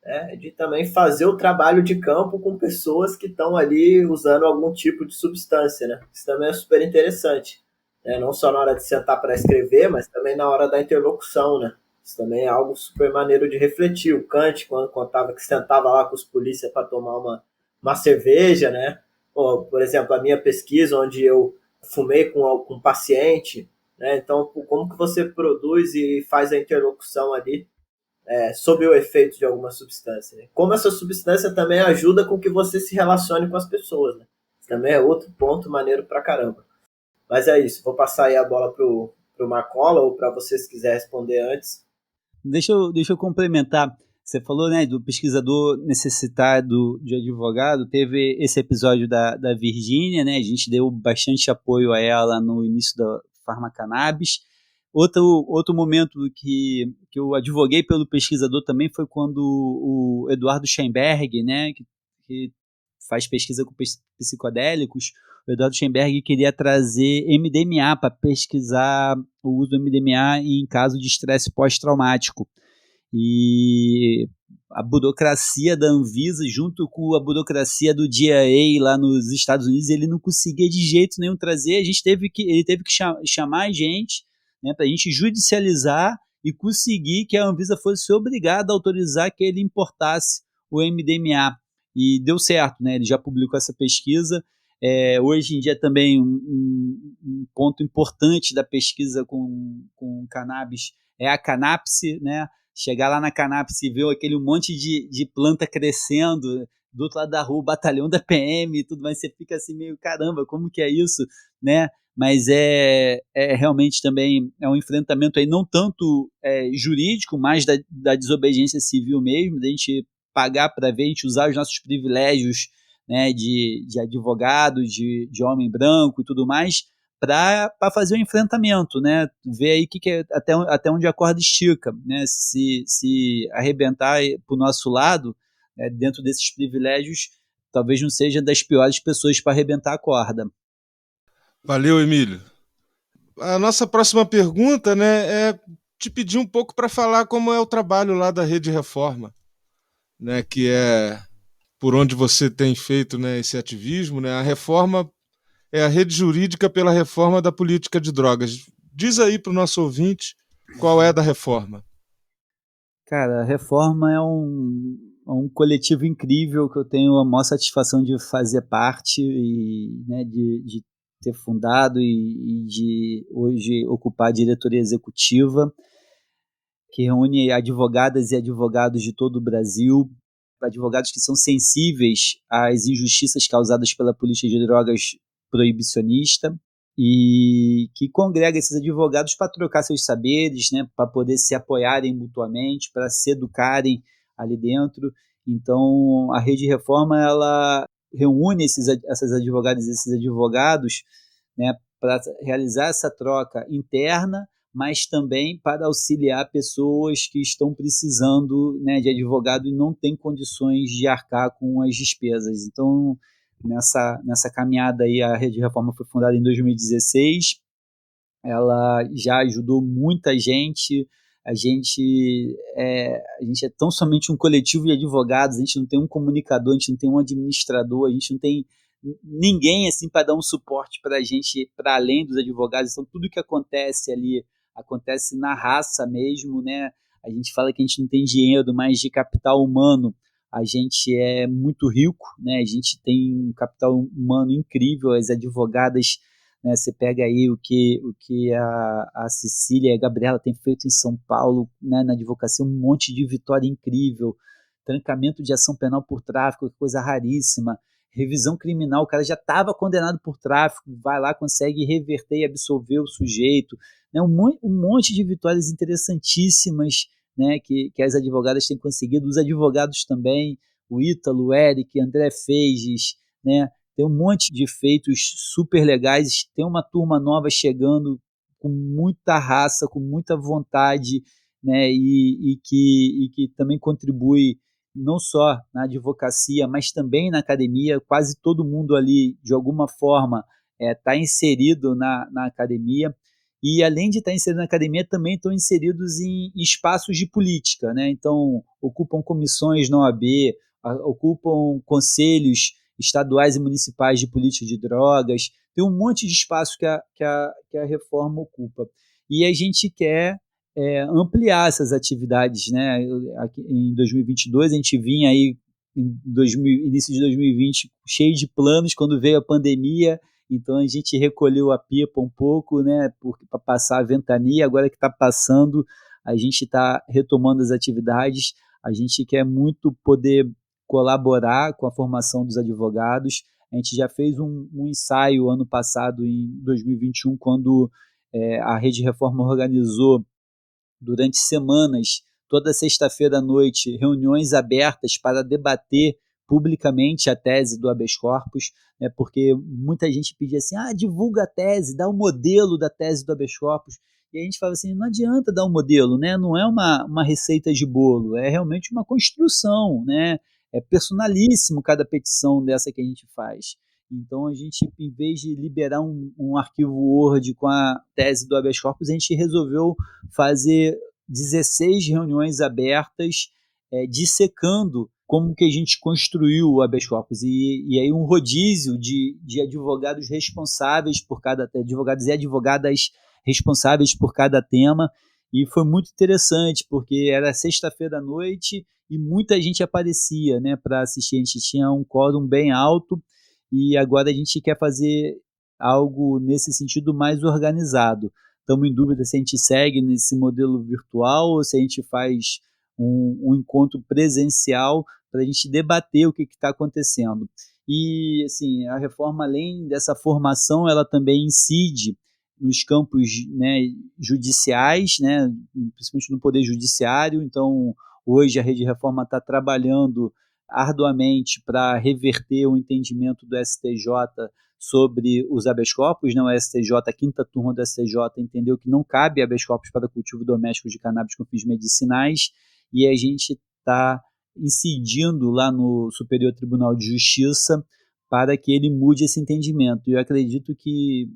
né, de também fazer o trabalho de campo com pessoas que estão ali usando algum tipo de substância, né? Isso também é super interessante, né? Não só na hora de sentar para escrever, mas também na hora da interlocução, né? Isso também é algo super maneiro de refletir. O Kant, quando contava que sentava lá com os polícias para tomar uma cerveja, né? Ou, por exemplo, a minha pesquisa, onde eu fumei com um paciente, né? Então, como que você produz e faz a interlocução ali sob o efeito de alguma substância, né? Como essa substância também ajuda com que você se relacione com as pessoas, né? Isso também é outro ponto maneiro pra caramba. Mas é isso, vou passar aí a bola pro Marcola, ou para você se quiser responder antes. Deixa eu complementar. Você falou, né, do pesquisador necessitar de advogado. Teve esse episódio da Virgínia, né? A gente deu bastante apoio a ela no início da Farmacannabis. Outro momento que eu advoguei pelo pesquisador também foi quando o Eduardo Schemberg, né, que faz pesquisa com psicodélicos, o Eduardo Schemberg queria trazer MDMA para pesquisar o uso do MDMA em caso de estresse pós-traumático. E a burocracia da Anvisa, junto com a burocracia do DEA lá nos Estados Unidos, ele não conseguia de jeito nenhum trazer. Ele teve que chamar a gente, né, para a gente judicializar e conseguir que a Anvisa fosse obrigada a autorizar que ele importasse o MDMA. E deu certo, né? Ele já publicou essa pesquisa. Hoje em dia também um ponto importante da pesquisa com cannabis é a canapse, né? Chegar lá na canapse e ver aquele monte de planta crescendo do outro lado da rua, o batalhão da PM e tudo mais, você fica assim meio, caramba, como que é isso, né? Mas realmente também é um enfrentamento aí não tanto jurídico, mas da desobediência civil mesmo, da gente pagar para ver, a gente usar os nossos privilégios, né, de advogado, de homem branco e tudo mais, para fazer o enfrentamento, né? Ver aí até onde a corda estica, né? Se arrebentar para o nosso lado, dentro desses privilégios, talvez não seja das piores pessoas para arrebentar a corda. Valeu, Emílio. A nossa próxima pergunta, né, é te pedir um pouco para falar como é o trabalho lá da Rede Reforma, né, que é por onde você tem feito, né, esse ativismo, né? A Reforma é a rede jurídica pela reforma da política de drogas. Diz aí para o nosso ouvinte qual é a da Reforma. Cara, a Reforma é um coletivo incrível que eu tenho a maior satisfação de fazer parte e, né, de ter fundado e de hoje ocupar a diretoria executiva, que reúne advogadas e advogados de todo o Brasil, advogados que são sensíveis às injustiças causadas pela política de drogas proibicionista e que congrega esses advogados para trocar seus saberes, né, para poder se apoiarem mutuamente, para se educarem ali dentro. Então, a Rede Reforma ela reúne essas advogadas e esses advogados, né, para realizar essa troca interna, mas também para auxiliar pessoas que estão precisando, né, de advogado e não têm condições de arcar com as despesas. Então, nessa caminhada aí, a Rede Reforma foi fundada em 2016, ela já ajudou muita gente. A gente é tão somente um coletivo de advogados, a gente não tem um comunicador, a gente não tem um administrador, a gente não tem ninguém assim para dar um suporte para a gente, para além dos advogados. Então, tudo que acontece ali acontece na raça mesmo, né? A gente fala que a gente não tem dinheiro, mas de capital humano a gente é muito rico, né? A gente tem um capital humano incrível, as advogadas, né? Você pega aí o que a Cecília e a Gabriela têm feito em São Paulo, né? Na advocacia, um monte de vitória incrível, trancamento de ação penal por tráfico, coisa raríssima, revisão criminal, o cara já estava condenado por tráfico, vai lá, consegue reverter e absolver o sujeito, né? Um monte de vitórias interessantíssimas, né? Que as advogadas têm conseguido, os advogados também, o Ítalo, o Eric, André Feijes, né? Tem um monte de feitos super legais, tem uma turma nova chegando com muita raça, com muita vontade, né? E que também contribui não só na advocacia, mas também na academia. Quase todo mundo ali, de alguma forma, está inserido na academia. E, além de estar inserido na academia, também estão inseridos em espaços de política, né? Então, ocupam comissões na OAB, ocupam conselhos estaduais e municipais de política de drogas. Tem um monte de espaço que a reforma ocupa. E a gente quer ampliar essas atividades, né? Em 2022, a gente vinha aí, início de 2020, cheio de planos, quando veio a pandemia. Então a gente recolheu a pipa um pouco, né, para passar a ventania. Agora que está passando, a gente está retomando as atividades. A gente quer muito poder colaborar com a formação dos advogados. A gente já fez um ensaio ano passado, em 2021, quando a Rede Reforma organizou durante semanas, toda sexta-feira à noite, reuniões abertas para debater publicamente a tese do habeas corpus, né, porque muita gente pedia assim, divulga a tese, dá o modelo da tese do habeas corpus, e a gente fala assim, não adianta dar um modelo, né, não é uma receita de bolo, é realmente uma construção, né, é personalíssimo cada petição dessa que a gente faz. Então, a gente, em vez de liberar um arquivo Word com a tese do habeas corpus, a gente resolveu fazer 16 reuniões abertas, dissecando como que a gente construiu o habeas corpus. E aí um rodízio de advogados responsáveis por cada advogados e advogadas responsáveis por cada tema. E foi muito interessante, porque era sexta-feira à noite e muita gente aparecia, né, para assistir. A gente tinha um quórum bem alto. E agora a gente quer fazer algo nesse sentido mais organizado. Estamos em dúvida se a gente segue nesse modelo virtual ou se a gente faz um encontro presencial para a gente debater o que está acontecendo. E, assim, a reforma, além dessa formação, ela também incide nos campos, né, judiciais, né, principalmente no Poder Judiciário. Então, hoje a Rede Reforma está trabalhando arduamente para reverter o entendimento do STJ sobre os habeas corpus, né? O STJ, a quinta turma do STJ, entendeu que não cabe habeas corpus para cultivo doméstico de cannabis com fins medicinais, e a gente está incidindo lá no Superior Tribunal de Justiça para que ele mude esse entendimento. E eu acredito que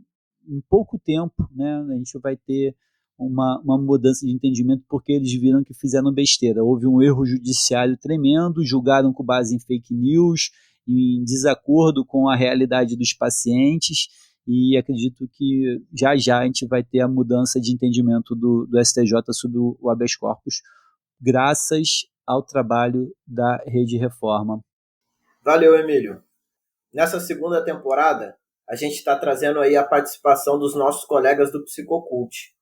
em pouco tempo, né, a gente vai ter uma mudança de entendimento, porque eles viram que fizeram besteira. Houve um erro judiciário tremendo, julgaram com base em fake news, em desacordo com a realidade dos pacientes, e acredito que já a gente vai ter a mudança de entendimento do STJ sobre o habeas corpus, graças ao trabalho da Rede Reforma. Valeu, Emílio. Nessa segunda temporada, a gente está trazendo aí a participação dos nossos colegas do Psicocult.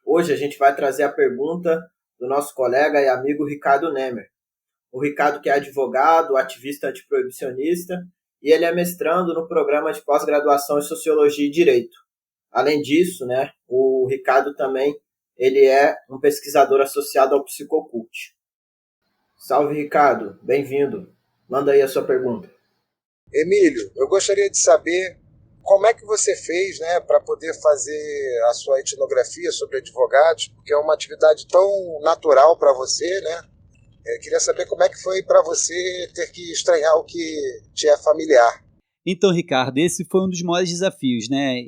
Hoje a gente vai trazer a pergunta do nosso colega e amigo Ricardo Nemer. O Ricardo, que é advogado, ativista antiproibicionista, e ele é mestrando no programa de pós-graduação em Sociologia e Direito. Além disso, né, o Ricardo também ele é um pesquisador associado ao Psicocult. Salve, Ricardo. Bem-vindo. Manda aí a sua pergunta. Emílio, eu gostaria de saber Como é que você fez, né, para poder fazer a sua etnografia sobre advogados? Porque é uma atividade tão natural para você, né? Queria saber como é que foi para você ter que estranhar o que te é familiar. Então, Ricardo, esse foi um dos maiores desafios, né?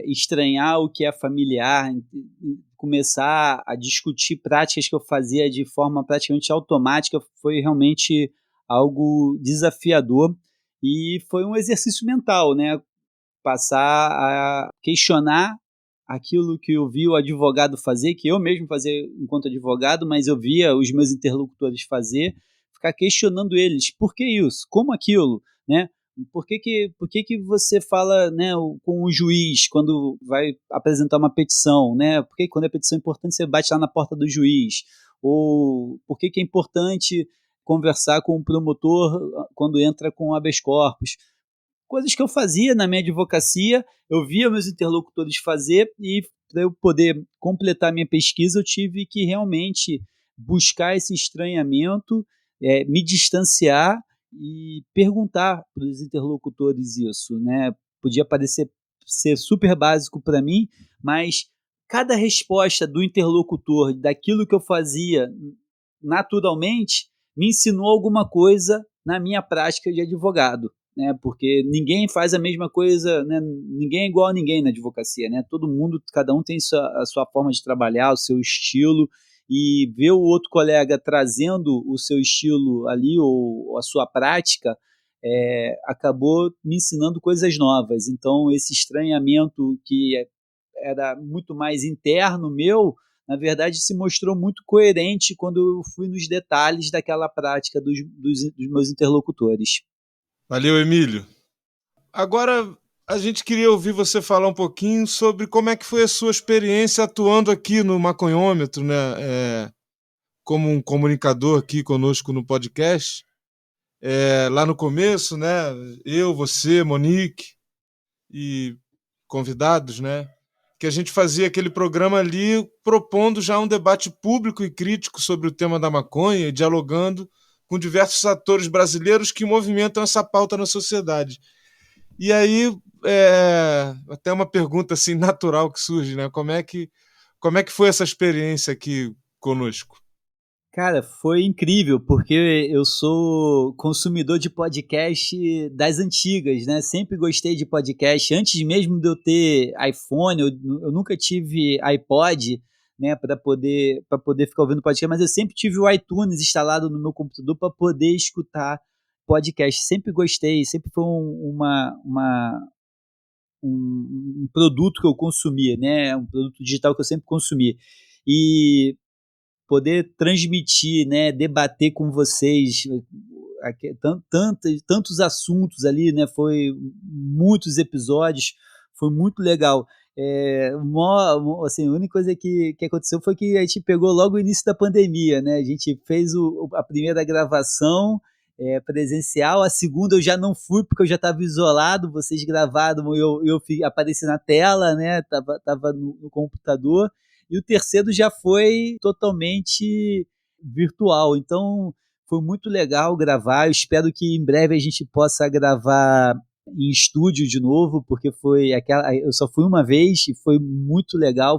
Estranhar o que é familiar, começar a discutir práticas que eu fazia de forma praticamente automática, foi realmente algo desafiador e foi um exercício mental, né? Passar a questionar aquilo que eu vi o advogado fazer, que eu mesmo fazia enquanto advogado, mas eu via os meus interlocutores fazer, ficar questionando eles, por que isso? Como aquilo? Né? Por que você fala, né, com o juiz quando vai apresentar uma petição? Né? Por que quando é petição importante você bate lá na porta do juiz? Ou por que é importante conversar com o promotor quando entra com habeas corpus? Coisas que eu fazia na minha advocacia, eu via meus interlocutores fazer e para eu poder completar minha pesquisa, eu tive que realmente buscar esse estranhamento, me distanciar e perguntar para os interlocutores isso, né? Podia parecer ser super básico para mim, mas cada resposta do interlocutor daquilo que eu fazia naturalmente me ensinou alguma coisa na minha prática de advogado, né? Porque ninguém faz a mesma coisa, né? Ninguém é igual a ninguém na advocacia, né? Todo mundo, cada um tem a sua forma de trabalhar, o seu estilo, e ver o outro colega trazendo o seu estilo ali ou a sua prática acabou me ensinando coisas novas. Então esse estranhamento que era muito mais interno meu, na verdade se mostrou muito coerente quando eu fui nos detalhes daquela prática dos meus interlocutores. Valeu, Emílio. Agora a gente queria ouvir você falar um pouquinho sobre como é que foi a sua experiência atuando aqui no Maconhômetro, né? Como um comunicador aqui conosco no podcast. Lá no começo, né? Eu, você, Monique e convidados, né? Que a gente fazia aquele programa ali propondo já um debate público e crítico sobre o tema da maconha, dialogando com diversos atores brasileiros que movimentam essa pauta na sociedade. E aí, até uma pergunta assim natural que surge, né? Como é que foi essa experiência aqui conosco? Cara, foi incrível, porque eu sou consumidor de podcast das antigas, né? Sempre gostei de podcast. Antes mesmo de eu ter iPhone, eu nunca tive iPod, né, para poder ficar ouvindo podcast, mas eu sempre tive o iTunes instalado no meu computador para poder escutar podcast. Sempre gostei, sempre foi um produto que eu consumia, né? Um produto digital que eu sempre consumi. E poder transmitir, né, debater com vocês tantos assuntos ali, né, foi muitos episódios, foi muito legal. Assim, a única coisa que aconteceu foi que a gente pegou logo o início da pandemia, né? A gente fez a primeira gravação presencial, a segunda eu já não fui porque eu já estava isolado, vocês gravaram, eu apareci na tela, né? Tava no computador. E o terceiro já foi totalmente virtual. Então, foi muito legal gravar. Eu espero que em breve a gente possa gravar em estúdio de novo, porque eu só fui uma vez e foi muito legal.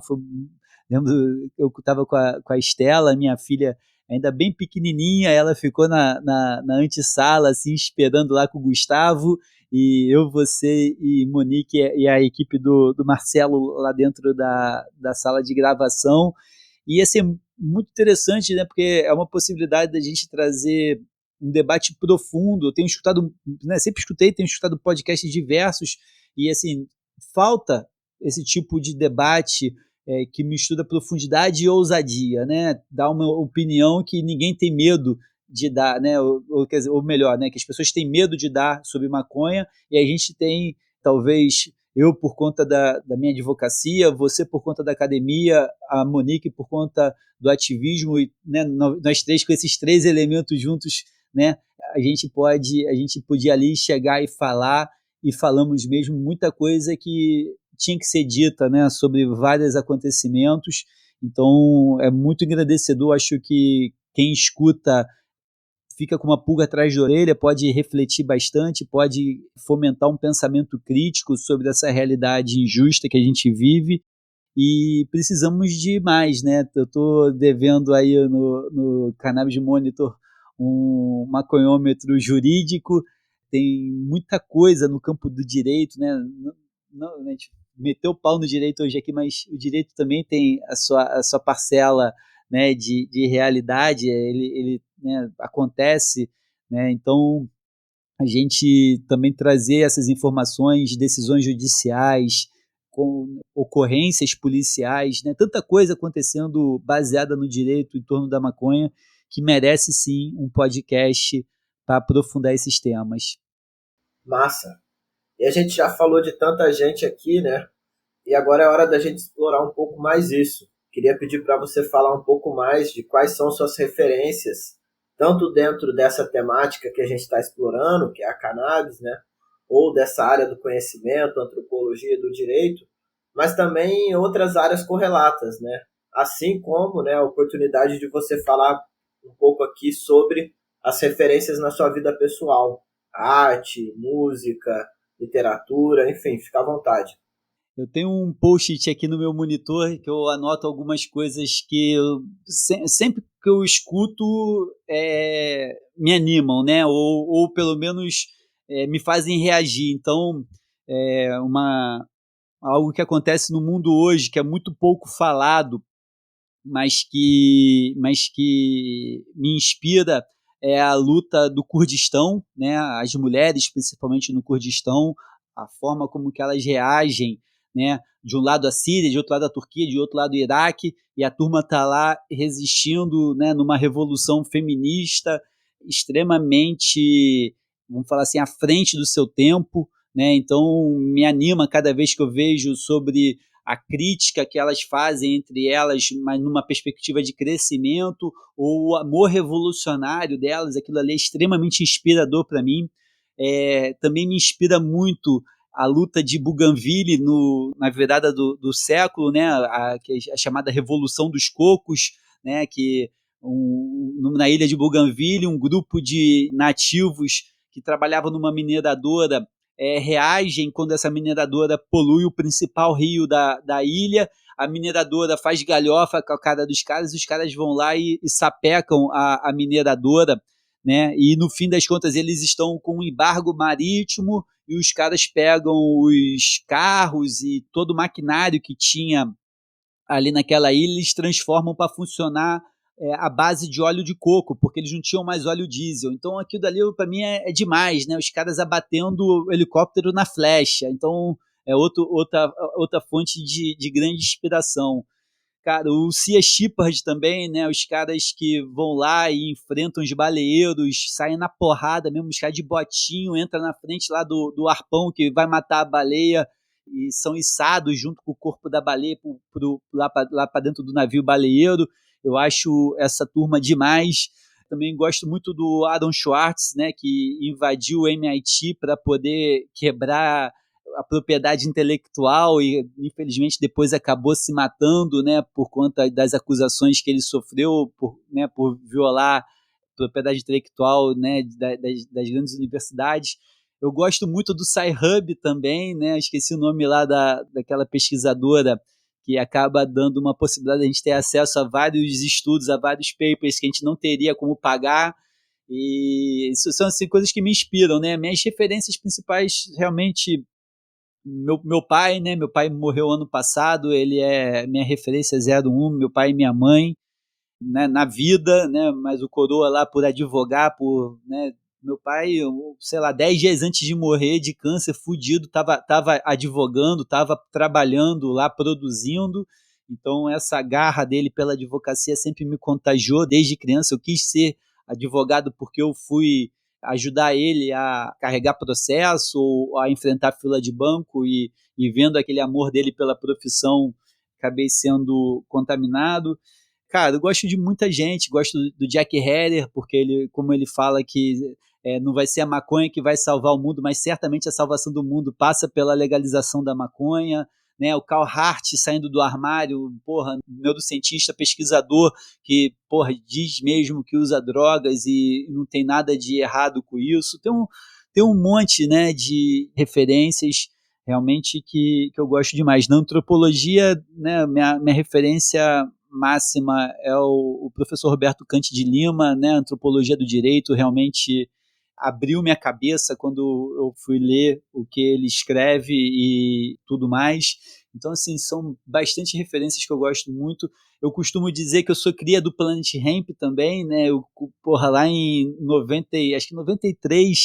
Lembro, eu estava com a Estela, minha filha, ainda bem pequenininha, ela ficou na antessala, assim, esperando lá com o Gustavo, e eu, você e Monique e a equipe do Marcelo lá dentro da sala de gravação. E ia ser muito interessante, né, porque é uma possibilidade da gente trazer um debate profundo. Eu tenho escutado, né, sempre escutei, tenho escutado podcasts diversos, e assim, falta esse tipo de debate que mistura profundidade e ousadia, né? Dá uma opinião que ninguém tem medo de dar, né? Ou melhor, né? Que as pessoas têm medo de dar sobre maconha, e a gente tem, talvez, eu por conta da minha advocacia, você por conta da academia, a Monique por conta do ativismo, e né, nós três com esses três elementos juntos, né? A gente podia ali chegar e falar, e falamos mesmo muita coisa que tinha que ser dita, né, sobre vários acontecimentos. Então é muito engrandecedor. Acho que quem escuta fica com uma pulga atrás da orelha, pode refletir bastante, pode fomentar um pensamento crítico sobre essa realidade injusta que a gente vive. E precisamos de mais, né? Eu estou devendo aí no Cannabis Monitor um maconhômetro jurídico, tem muita coisa no campo do direito, né? Não, a gente meteu o pau no direito hoje aqui, mas o direito também tem a sua parcela, né, de realidade, ele né, acontece, né? Então a gente também trazer essas informações, decisões judiciais, com ocorrências policiais, né? Tanta coisa acontecendo baseada no direito em torno da maconha que merece sim um podcast para aprofundar esses temas. Massa. E a gente já falou de tanta gente aqui, né? E agora é hora da gente explorar um pouco mais isso. Queria pedir para você falar um pouco mais de quais são suas referências, tanto dentro dessa temática que a gente está explorando, que é a cannabis, né? Ou dessa área do conhecimento, antropologia e do direito, mas também em outras áreas correlatas, né? Assim como, né, a oportunidade de você falar um pouco aqui sobre as referências na sua vida pessoal, arte, música, literatura, enfim, fica à vontade. Eu tenho um post-it aqui no meu monitor que eu anoto algumas coisas que sempre que eu escuto me animam, né? Ou pelo menos me fazem reagir. Então, algo que acontece no mundo hoje, que é muito pouco falado, mas que me inspira, é a luta do Kurdistão, né? As mulheres, principalmente no Kurdistão, a forma como que elas reagem, né? De um lado a Síria, de outro lado a Turquia, de outro lado o Iraque, e a turma está lá resistindo, né? Numa revolução feminista extremamente, vamos falar assim, à frente do seu tempo, né? Então me anima cada vez que eu vejo sobre a crítica que elas fazem entre elas, mas numa perspectiva de crescimento, ou o amor revolucionário delas, aquilo ali é extremamente inspirador para mim. Também me inspira muito a luta de Bougainville na virada do século, né, a chamada Revolução dos Cocos, né, que na ilha de Bougainville, um grupo de nativos que trabalhavam numa mineradora reagem quando essa mineradora polui o principal rio da ilha. A mineradora faz galhofa com a cara dos caras, os caras vão lá e sapecam a mineradora, né? E no fim das contas eles estão com um embargo marítimo e os caras pegam os carros e todo o maquinário que tinha ali naquela ilha, eles transformam para funcionar a base de óleo de coco, porque eles não tinham mais óleo diesel. Então aquilo dali para mim é demais, né? Os caras abatendo o helicóptero na flecha. Então é outra fonte de grande inspiração. Cara, o Sea Shepherd também, né? Os caras que vão lá e enfrentam os baleeiros, saem na porrada mesmo, os caras de botinho, entram na frente lá do arpão que vai matar a baleia e são içados junto com o corpo da baleia lá para dentro do navio baleeiro. Eu acho essa turma demais. Também gosto muito do Aaron Swartz, né, que invadiu o MIT para poder quebrar a propriedade intelectual e, infelizmente, depois acabou se matando, né, por conta das acusações que ele sofreu por violar a propriedade intelectual, né, das grandes universidades. Eu gosto muito do Sci-Hub também, né, esqueci o nome lá daquela pesquisadora que acaba dando uma possibilidade de a gente ter acesso a vários estudos, a vários papers que a gente não teria como pagar. E isso são assim, coisas que me inspiram, né? Minhas referências principais realmente meu pai, né? Meu pai morreu ano passado, ele é minha referência 01, meu pai e minha mãe, né? Na vida, né? Mas o coroa lá por advogar, né? Meu pai, sei lá, 10 dias antes de morrer de câncer, fudido, tava advogando, tava trabalhando lá, produzindo. Então essa garra dele pela advocacia sempre me contagiou desde criança. Eu quis ser advogado porque eu fui ajudar ele a carregar processo ou a enfrentar fila de banco e vendo aquele amor dele pela profissão, acabei sendo contaminado. Cara, eu gosto de muita gente, gosto do Jack Herer, porque ele, como ele fala que não vai ser a maconha que vai salvar o mundo, mas certamente a salvação do mundo passa pela legalização da maconha, né? O Carl Hart saindo do armário, porra, neurocientista, pesquisador, que, porra, diz mesmo que usa drogas e não tem nada de errado com isso. Tem um monte, né, de referências realmente que eu gosto demais. Na antropologia, né, minha referência máxima é o professor Roberto Cante de Lima, né, Antropologia do Direito, realmente abriu minha cabeça quando eu fui ler o que ele escreve e tudo mais. Então, assim, são bastante referências que eu gosto muito. Eu costumo dizer que eu sou cria do Planet Hemp também, né? Porra, lá em 90, acho que 93,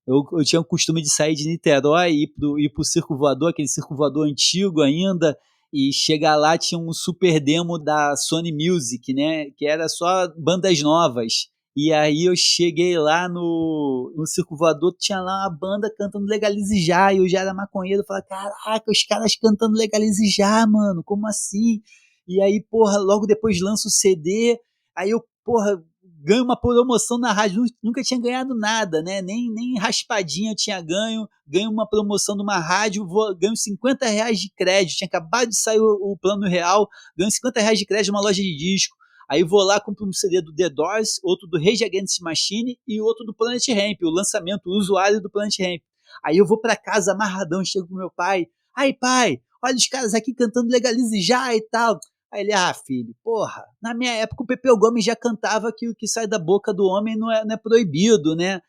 eu tinha o costume de sair de Niterói e ir pro Circo Voador, aquele Circo Voador antigo ainda, e chegar lá tinha um super demo da Sony Music, né? Que era só bandas novas. E aí eu cheguei lá no Circo Voador, tinha lá uma banda cantando Legalize Já, e eu já era maconheiro, eu falei, caraca, os caras cantando Legalize Já, mano, como assim? E aí, porra, logo depois lança o CD, aí eu, porra, ganho uma promoção na rádio, nunca tinha ganhado nada, né? Nem raspadinha eu tinha ganho uma promoção de uma rádio, ganho R$ 50 de crédito, tinha acabado de sair o plano real, ganho R$ 50 de crédito numa loja de disco. Aí vou lá, compro um CD do The Doors, outro do Rage Against the Machine e outro do Planet Hemp, o lançamento, o usuário do Planet Hemp. Aí eu vou pra casa amarradão, chego pro meu pai, aí pai, olha os caras aqui cantando Legalize Já e tal. Aí ele, filho, porra, na minha época o Pepeu Gomes já cantava que o que sai da boca do homem não é proibido, né?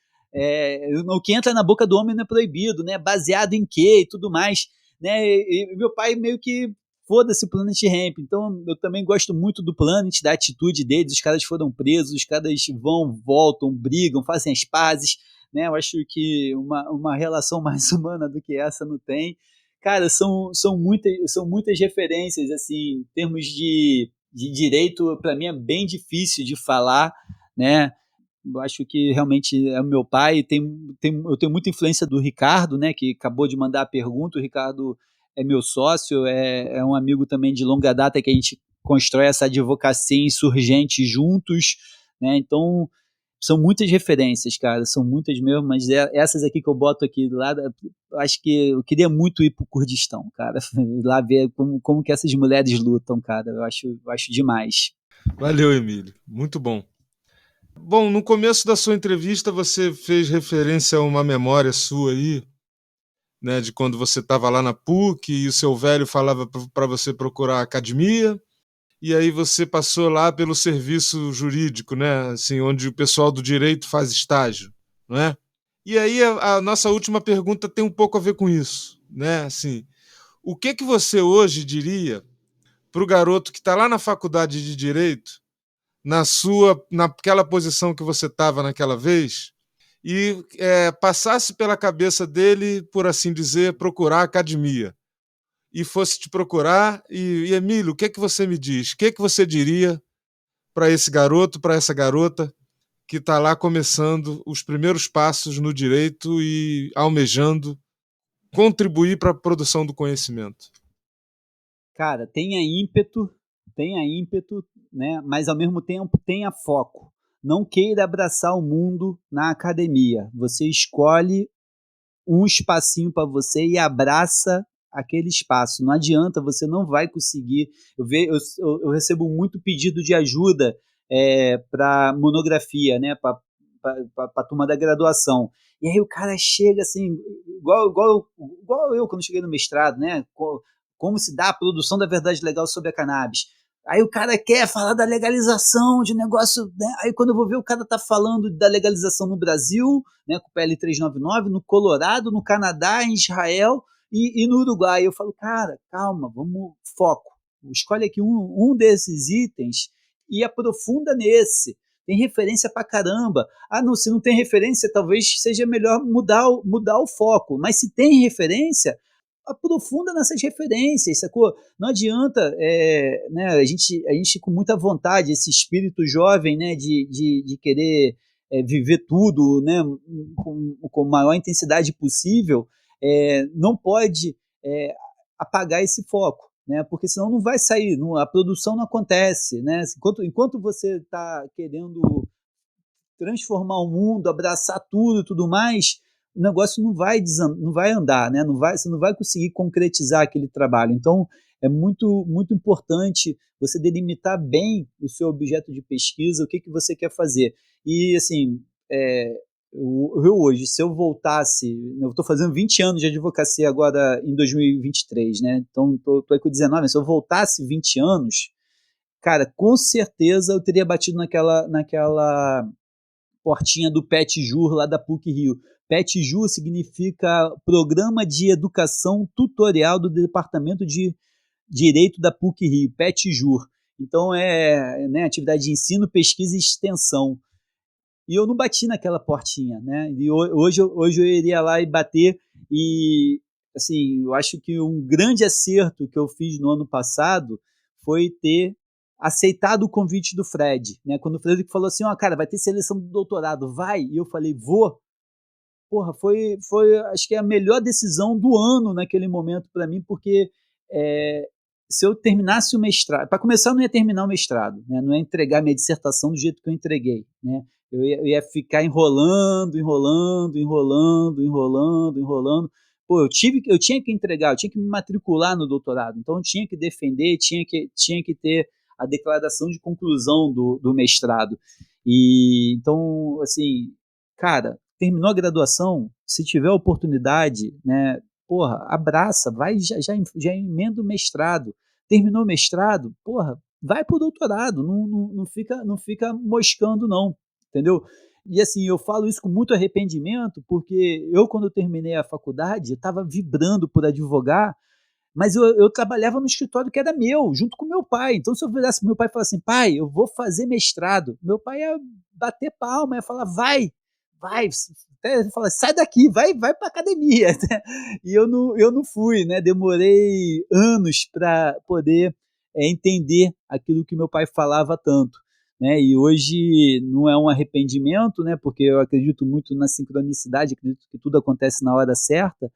O que entra na boca do homem não é proibido, né? Baseado em quê e tudo mais, né? E meu pai meio que foda-se o Planet Hemp. Então eu também gosto muito do Planet, da atitude deles. Os caras foram presos, os caras vão, voltam, brigam, fazem as pazes, né? Eu acho que uma relação mais humana do que essa não tem. Cara, são muitas referências, assim, em termos de direito, para mim é bem difícil de falar, né? Eu acho que realmente é o meu pai. Eu tenho muita influência do Ricardo, né? Que acabou de mandar a pergunta. O Ricardo é meu sócio, é um amigo também de longa data que a gente constrói essa advocacia insurgente juntos, né? Então, são muitas referências, cara, são muitas mesmo, mas essas aqui que eu boto aqui lá, acho que eu queria muito ir pro Kurdistão, cara, lá ver como que essas mulheres lutam, cara, eu acho demais. Valeu, Emílio, muito bom. Bom, no começo da sua entrevista você fez referência a uma memória sua aí, né, de quando você estava lá na PUC e o seu velho falava para você procurar academia, e aí você passou lá pelo serviço jurídico, né, assim, onde o pessoal do direito faz estágio, não é? E aí a nossa última pergunta tem um pouco a ver com isso, né, assim, o que você hoje diria para o garoto que está lá na faculdade de direito, naquela posição que você estava naquela vez, e passasse pela cabeça dele, por assim dizer, procurar academia, e fosse te procurar, e Emílio, o que você me diz? O que você diria para esse garoto, para essa garota que está lá começando os primeiros passos no direito e almejando contribuir para a produção do conhecimento? Cara, tenha ímpeto, né? Mas ao mesmo tempo tenha foco. Não queira abraçar o mundo na academia. Você escolhe um espacinho para você e abraça aquele espaço. Não adianta, você não vai conseguir. Eu recebo muito pedido de ajuda para monografia, né? Para a turma da graduação. E aí o cara chega assim, igual eu quando cheguei no mestrado, né? Como se dá a produção da verdade legal sobre a cannabis. Aí o cara quer falar da legalização de negócio, né? Aí quando eu vou ver, o cara tá falando da legalização no Brasil, né, com o PL 399, no Colorado, no Canadá, em Israel e no Uruguai. Eu falo, cara, calma, vamos, foco. Escolhe aqui um desses itens e aprofunda nesse. Tem referência pra caramba. Não, se não tem referência, talvez seja melhor mudar o foco. Mas se tem referência, aprofunda nessas referências, sacou? Não adianta, né, a gente com muita vontade, esse espírito jovem, né, de querer viver tudo, né, com a maior intensidade possível, não pode apagar esse foco, né, porque senão não vai sair, a produção não acontece, né, enquanto você está querendo transformar o mundo, abraçar tudo e tudo mais, o negócio não vai andar, né? Você não vai conseguir concretizar aquele trabalho. Então, é muito, muito importante você delimitar bem o seu objeto de pesquisa, o que você quer fazer. E, assim, eu hoje, se eu voltasse, eu estou fazendo 20 anos de advocacia agora em 2023, né? Então, estou aí com 19, se eu voltasse 20 anos, cara, com certeza eu teria batido naquela portinha do PET-JUR lá da PUC-Rio. PET-JUR significa Programa de Educação Tutorial do Departamento de Direito da PUC-Rio, PET-JUR. Então, né, atividade de ensino, pesquisa e extensão. E eu não bati naquela portinha, né? E hoje eu iria lá e bater. E, assim, eu acho que um grande acerto que eu fiz no ano passado foi ter aceitado o convite do Fred, né? Quando o Fred falou assim, cara, vai ter seleção do doutorado, vai? E eu falei, vou. Porra, foi acho que a melhor decisão do ano naquele momento para mim, porque se eu terminasse o mestrado, para começar eu não ia terminar o mestrado, né? Não ia entregar minha dissertação do jeito que eu entreguei, né? Eu ia ficar enrolando. Pô, eu tinha que entregar, eu tinha que me matricular no doutorado, então eu tinha que defender, tinha que ter a declaração de conclusão do mestrado. E então, assim, cara, terminou a graduação, se tiver oportunidade, né, porra, abraça, vai, já emenda o mestrado. Terminou o mestrado, porra, vai pro doutorado, não fica moscando, não, entendeu? E assim, eu falo isso com muito arrependimento, porque quando eu terminei a faculdade, eu estava vibrando por advogar, mas eu trabalhava no escritório que era meu, junto com meu pai. Então, se eu virasse pro meu pai e falasse assim, pai, eu vou fazer mestrado, meu pai ia bater palma, ia falar, vai, até falar, sai daqui, vai para academia. E eu não fui, né? Demorei anos para poder entender aquilo que meu pai falava tanto, né? E hoje não é um arrependimento, né? Porque eu acredito muito na sincronicidade, acredito que tudo acontece na hora certa,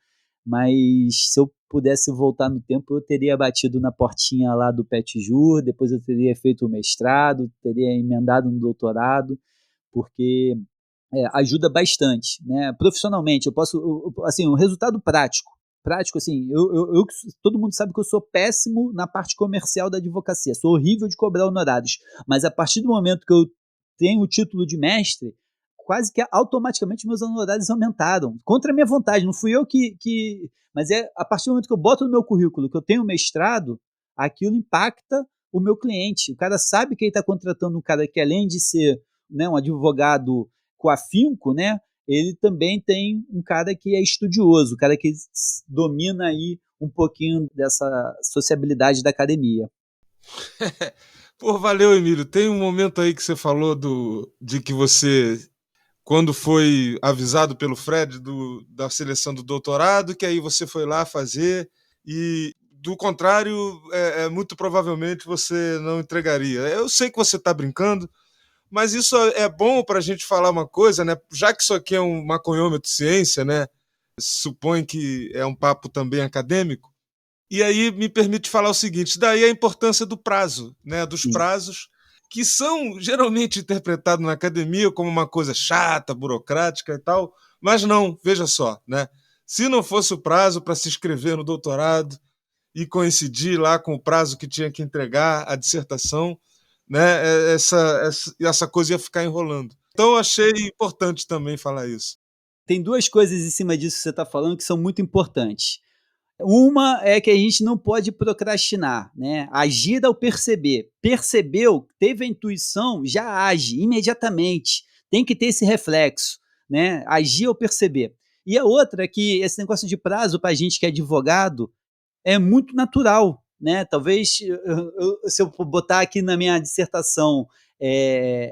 mas se eu pudesse voltar no tempo, eu teria batido na portinha lá do PET-JUR, depois eu teria feito o mestrado, teria emendado no doutorado, porque ajuda bastante, né? Profissionalmente, eu posso, assim, um resultado prático, assim, todo mundo sabe que eu sou péssimo na parte comercial da advocacia, sou horrível de cobrar honorários, mas a partir do momento que eu tenho o título de mestre, quase que automaticamente meus honorários aumentaram, contra a minha vontade, não fui eu mas a partir do momento que eu boto no meu currículo que eu tenho mestrado, aquilo impacta o meu cliente, o cara sabe que ele está contratando um cara que além de ser, né, um advogado com afinco, né, ele também tem um cara que é estudioso, um cara que domina aí um pouquinho dessa sociabilidade da academia. Pô, valeu, Emílio. Tem um momento aí que você falou de que você, quando foi avisado pelo Fred da seleção do doutorado, que aí você foi lá fazer e, do contrário, muito provavelmente você não entregaria. Eu sei que você está brincando, mas isso é bom para a gente falar uma coisa, né? Já que isso aqui é um maconhômetro de ciência, né? Supõe que é um papo também acadêmico. E aí me permite falar o seguinte, daí a importância do prazo, né? Dos prazos, que são geralmente interpretados na academia como uma coisa chata, burocrática e tal, mas não, veja só, né? Se não fosse o prazo para se inscrever no doutorado e coincidir lá com o prazo que tinha que entregar a dissertação, né, essa coisa ia ficar enrolando. Então eu achei importante também falar isso. Tem duas coisas em cima disso que você está falando que são muito importantes. Uma é que a gente não pode procrastinar, né? Agir ao perceber. Percebeu, teve a intuição, já age imediatamente. Tem que ter esse reflexo, né? Agir ao perceber. E a outra é que esse negócio de prazo para a gente que é advogado é muito natural, né? Talvez, se eu botar aqui na minha dissertação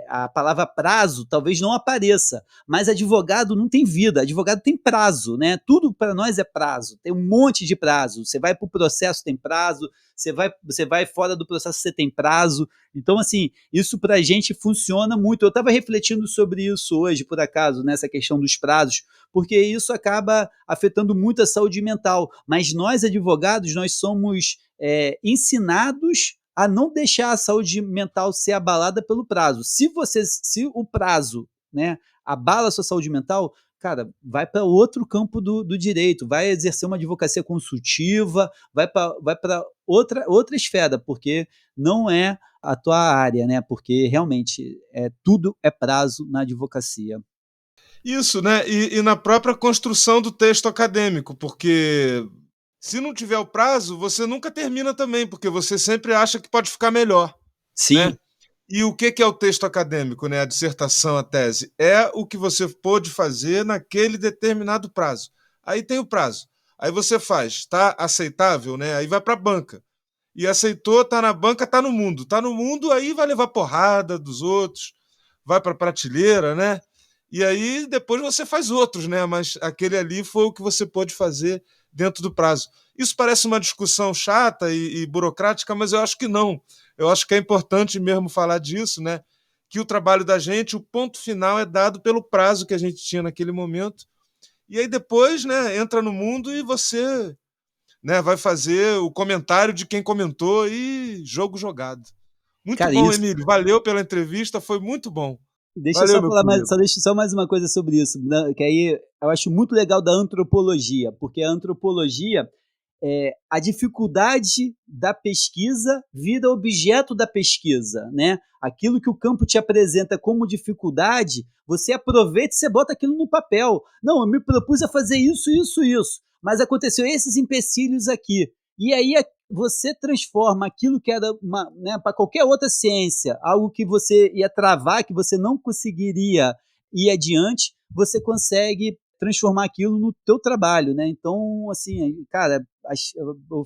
a palavra prazo, talvez não apareça, mas advogado não tem vida, advogado tem prazo, né? Tudo para nós é prazo, tem um monte de prazo. Você vai para o processo, tem prazo, você vai fora do processo, você tem prazo. Então, assim, isso para a gente funciona muito. Eu estava refletindo sobre isso hoje, por acaso, nessa questão dos prazos, porque isso acaba afetando muito a saúde mental. Mas nós, advogados, nós somos ensinados a não deixar a saúde mental ser abalada pelo prazo. Se o prazo, né, abala a sua saúde mental, cara, vai para outro campo do direito, vai exercer uma advocacia consultiva, vai para outra esfera, porque não é a tua área, né? Porque realmente tudo é prazo na advocacia. Isso, né? E na própria construção do texto acadêmico, porque se não tiver o prazo, você nunca termina também, porque você sempre acha que pode ficar melhor, Sim. né? E o que é o texto acadêmico, né? A dissertação, a tese? É o que você pôde fazer naquele determinado prazo. Aí tem o prazo. Aí você faz, está aceitável, né? Aí vai para a banca. E aceitou, está na banca, está no mundo. Está no mundo, aí vai levar porrada dos outros, vai para a prateleira, né? E aí depois você faz outros, né? Mas aquele ali foi o que você pôde fazer dentro do prazo. Isso parece uma discussão chata e burocrática, mas eu acho que não. Eu acho que é importante mesmo falar disso, né? Que o trabalho da gente, o ponto final é dado pelo prazo que a gente tinha naquele momento. E aí depois, né, entra no mundo e você, né, vai fazer o comentário de quem comentou e jogo jogado. Muito Cara, bom, isso. Emílio. Valeu pela entrevista, foi muito bom. Deixa eu Valeu, só meu falar querido. deixa só mais uma coisa sobre isso, né, que aí eu acho muito legal da antropologia, porque a antropologia a dificuldade da pesquisa vira objeto da pesquisa, né? Aquilo que o campo te apresenta como dificuldade, você aproveita e você bota aquilo no papel. Não, eu me propus a fazer isso, isso, isso, mas aconteceu esses empecilhos aqui. E aí você transforma aquilo que era né, para qualquer outra ciência, algo que você ia travar, que você não conseguiria ir adiante, você consegue transformar aquilo no teu trabalho, né? Então, assim, cara,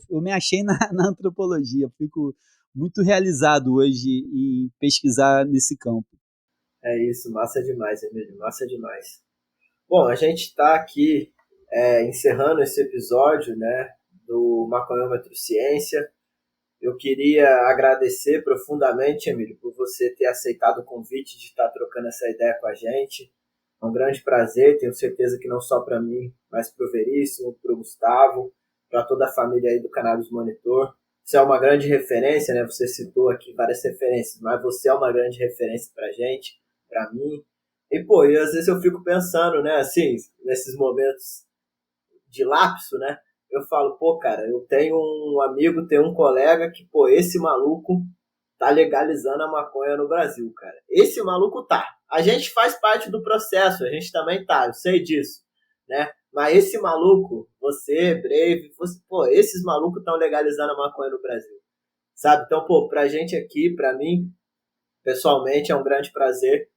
eu me achei na antropologia, fico muito realizado hoje em pesquisar nesse campo. É isso, massa demais, Emílio, massa demais. Bom, a gente está aqui encerrando esse episódio, né, do Maconhômetro Ciência. Eu queria agradecer profundamente, Emílio, por você ter aceitado o convite de estar trocando essa ideia com a gente. É um grande prazer, tenho certeza que não só para mim, mas para o Veríssimo, para o Gustavo, para toda a família aí do Cannabis Monitor. Você é uma grande referência, né? Você citou aqui várias referências, mas você é uma grande referência para a gente, para mim. E, pô, e às vezes eu fico pensando, né, assim, nesses momentos de lapso, né? Eu falo, pô, cara, eu tenho um amigo, tenho um colega que, pô, esse maluco tá legalizando a maconha no Brasil, cara. Esse maluco tá. A gente faz parte do processo, a gente também tá, eu sei disso, né? Mas esse maluco, você, Brave, você, pô, esses malucos estão legalizando a maconha no Brasil, sabe? Então, pô, pra gente aqui, pra mim, pessoalmente, é um grande prazer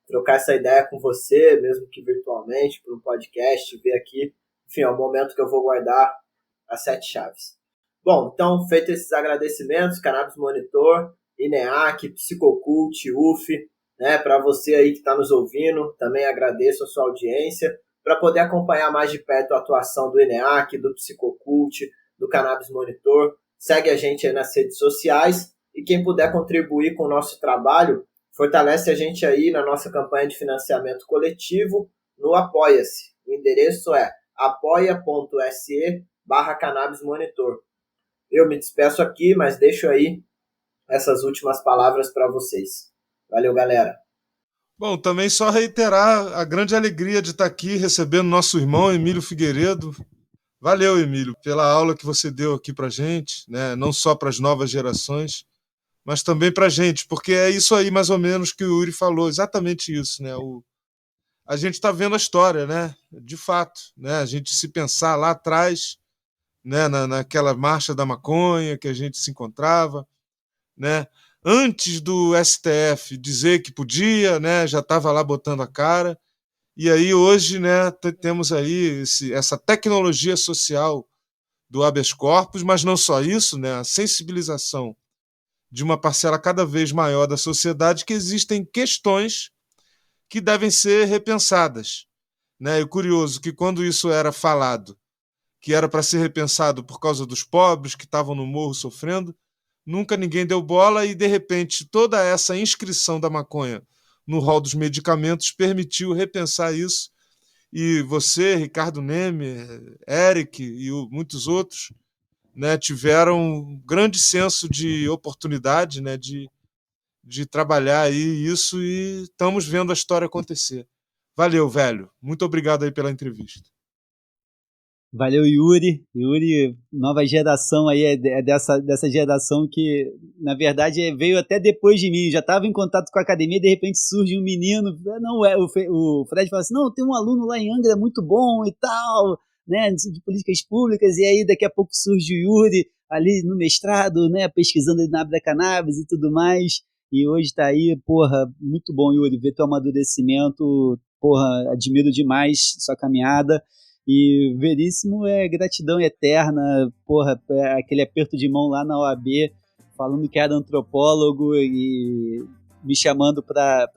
trocar essa ideia com você, mesmo que virtualmente, por um podcast, ver aqui. Enfim, é um momento que eu vou guardar as 7 chaves. Bom, então, feito esses agradecimentos, Cannabis Monitor, INEAC, Psicocult, UF, né, para você aí que está nos ouvindo, também agradeço a sua audiência. Para poder acompanhar mais de perto a atuação do INEAC, do Psicocult, do Cannabis Monitor, segue a gente aí nas redes sociais. E quem puder contribuir com o nosso trabalho, fortalece a gente aí na nossa campanha de financiamento coletivo no Apoia-se. O endereço é apoia.se/Cannabis Monitor. Eu me despeço aqui, mas deixo aí essas últimas palavras para vocês. Valeu, galera. Bom, também só reiterar a grande alegria de estar aqui recebendo nosso irmão Emílio Figueiredo. Valeu, Emílio, pela aula que você deu aqui para gente, né? Não só para as novas gerações, mas também para a gente, porque é isso aí mais ou menos que o Yuri falou, exatamente isso, né? A gente está vendo a história, né? De fato, né? A gente se pensar lá atrás, né? Naquela marcha da maconha que a gente se encontrava, né? Antes do STF dizer que podia, né? Já estava lá botando a cara. E aí hoje, né? Temos aí essa tecnologia social do habeas corpus, mas não só isso, né? A sensibilização de uma parcela cada vez maior da sociedade que existem questões que devem ser repensadas, né? E curioso que quando isso era falado, que era para ser repensado por causa dos pobres que estavam no morro sofrendo, nunca ninguém deu bola e, de repente, toda essa inscrição da maconha no rol dos medicamentos permitiu repensar isso. E você, Ricardo Neme, Eric e muitos outros, né, tiveram um grande senso de oportunidade, né, de trabalhar aí isso e estamos vendo a história acontecer. Valeu, velho. Muito obrigado aí pela entrevista. Valeu, Yuri. Yuri, nova geração aí, é dessa geração que, na verdade, veio até depois de mim. Já estava em contato com a academia, de repente surge um menino. Não, o Fred fala assim: não, tem um aluno lá em Angra muito bom e tal, né, de políticas públicas. E aí, daqui a pouco surge o Yuri ali no mestrado, né, pesquisando na área da cannabis e tudo mais. E hoje está aí, porra, muito bom, Yuri, ver teu amadurecimento. Porra, admiro demais sua caminhada. E Veríssimo é gratidão eterna, porra, aquele aperto de mão lá na OAB, falando que era antropólogo e me chamando para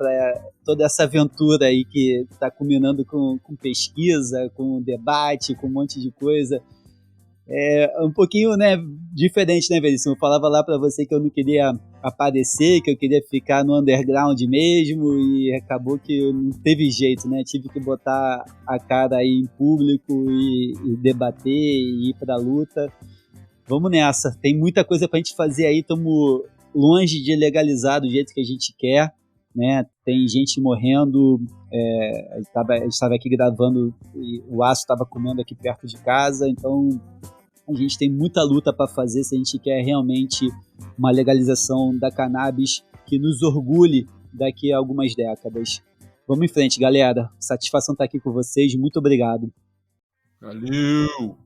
toda essa aventura aí que está culminando com pesquisa, com debate, com um monte de coisa. É um pouquinho, né, diferente, né, Veríssimo? Eu falava lá para você que eu não queria aparecer, que eu queria ficar no underground mesmo, e acabou que não teve jeito, né? Tive que botar a cara aí em público e debater e ir pra luta. Vamos nessa, tem muita coisa pra gente fazer aí, estamos longe de legalizar do jeito que a gente quer, né? Tem gente morrendo, a gente estava aqui gravando e o aço estava comendo aqui perto de casa, então a gente tem muita luta para fazer se a gente quer realmente uma legalização da cannabis que nos orgulhe daqui a algumas décadas. Vamos em frente, galera. Satisfação estar aqui com vocês. Muito obrigado. Valeu!